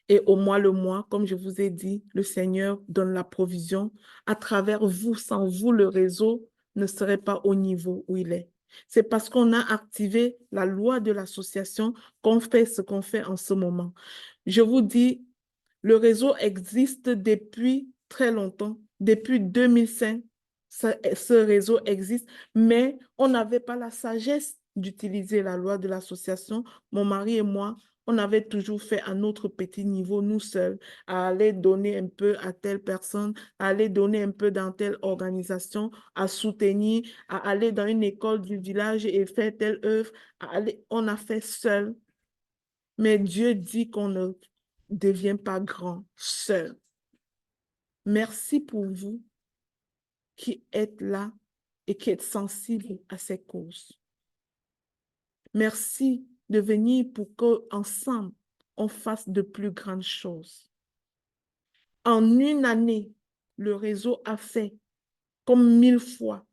Et au mois le mois, comme je vous ai dit, le Seigneur donne la provision. À travers vous, sans vous, le réseau ne serait pas au niveau où il est. C'est parce qu'on a activé la loi de l'association qu'on fait ce qu'on fait en ce moment. Je vous dis, le réseau existe depuis très longtemps. Depuis 2005, ce réseau existe, mais on n'avait pas la sagesse d'utiliser la loi de l'association. Mon mari et moi, on avait toujours fait à notre petit niveau, nous seuls, à aller donner un peu à telle personne, à aller donner un peu dans telle organisation, à soutenir, à aller dans une école du village et faire telle œuvre. On a fait seul. Mais Dieu dit qu'on ne devient pas grand seul. Merci pour vous qui êtes là et qui êtes sensibles à ces causes. Merci de venir pour qu'ensemble, on fasse de plus grandes choses. En une année, le réseau a fait comme 1000 fois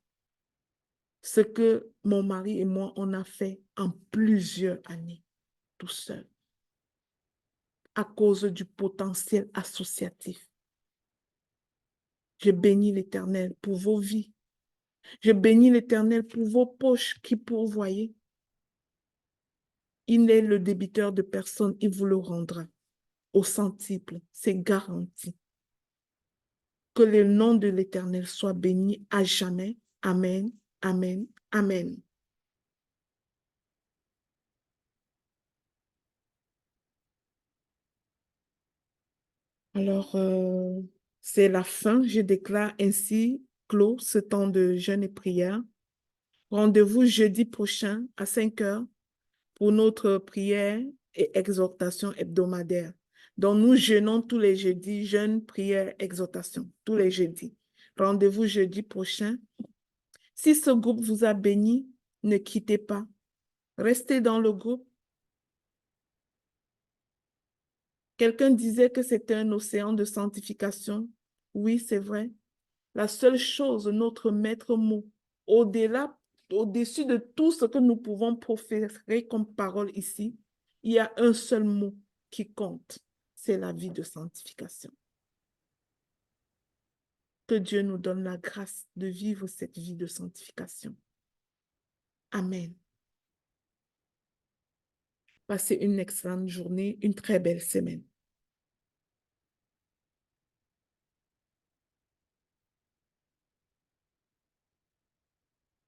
ce que mon mari et moi, on a fait en plusieurs années, tout seul, à cause du potentiel associatif. Je bénis l'Éternel pour vos vies. Je bénis l'Éternel pour vos poches qui pourvoyez. Il est le débiteur de personne, il vous le rendra au centuple, c'est garanti. Que le nom de l'Éternel soit béni à jamais. Amen, amen, amen. Alors, c'est la fin. Je déclare ainsi clos ce temps de jeûne et prière. Rendez-vous jeudi prochain à 5 heures pour notre prière et exhortation hebdomadaire. Donc, nous jeûnons tous les jeudis, jeûne, prière, exhortation, tous les jeudis. Rendez-vous jeudi prochain. Si ce groupe vous a béni, ne quittez pas. Restez dans le groupe. Quelqu'un disait que c'était un océan de sanctification. Oui, c'est vrai. La seule chose, notre maître mot, au-delà, au-dessus de tout ce que nous pouvons proférer comme parole ici, il y a un seul mot qui compte, c'est la vie de sanctification. Que Dieu nous donne la grâce de vivre cette vie de sanctification. Amen. Passez une excellente journée, une très belle semaine.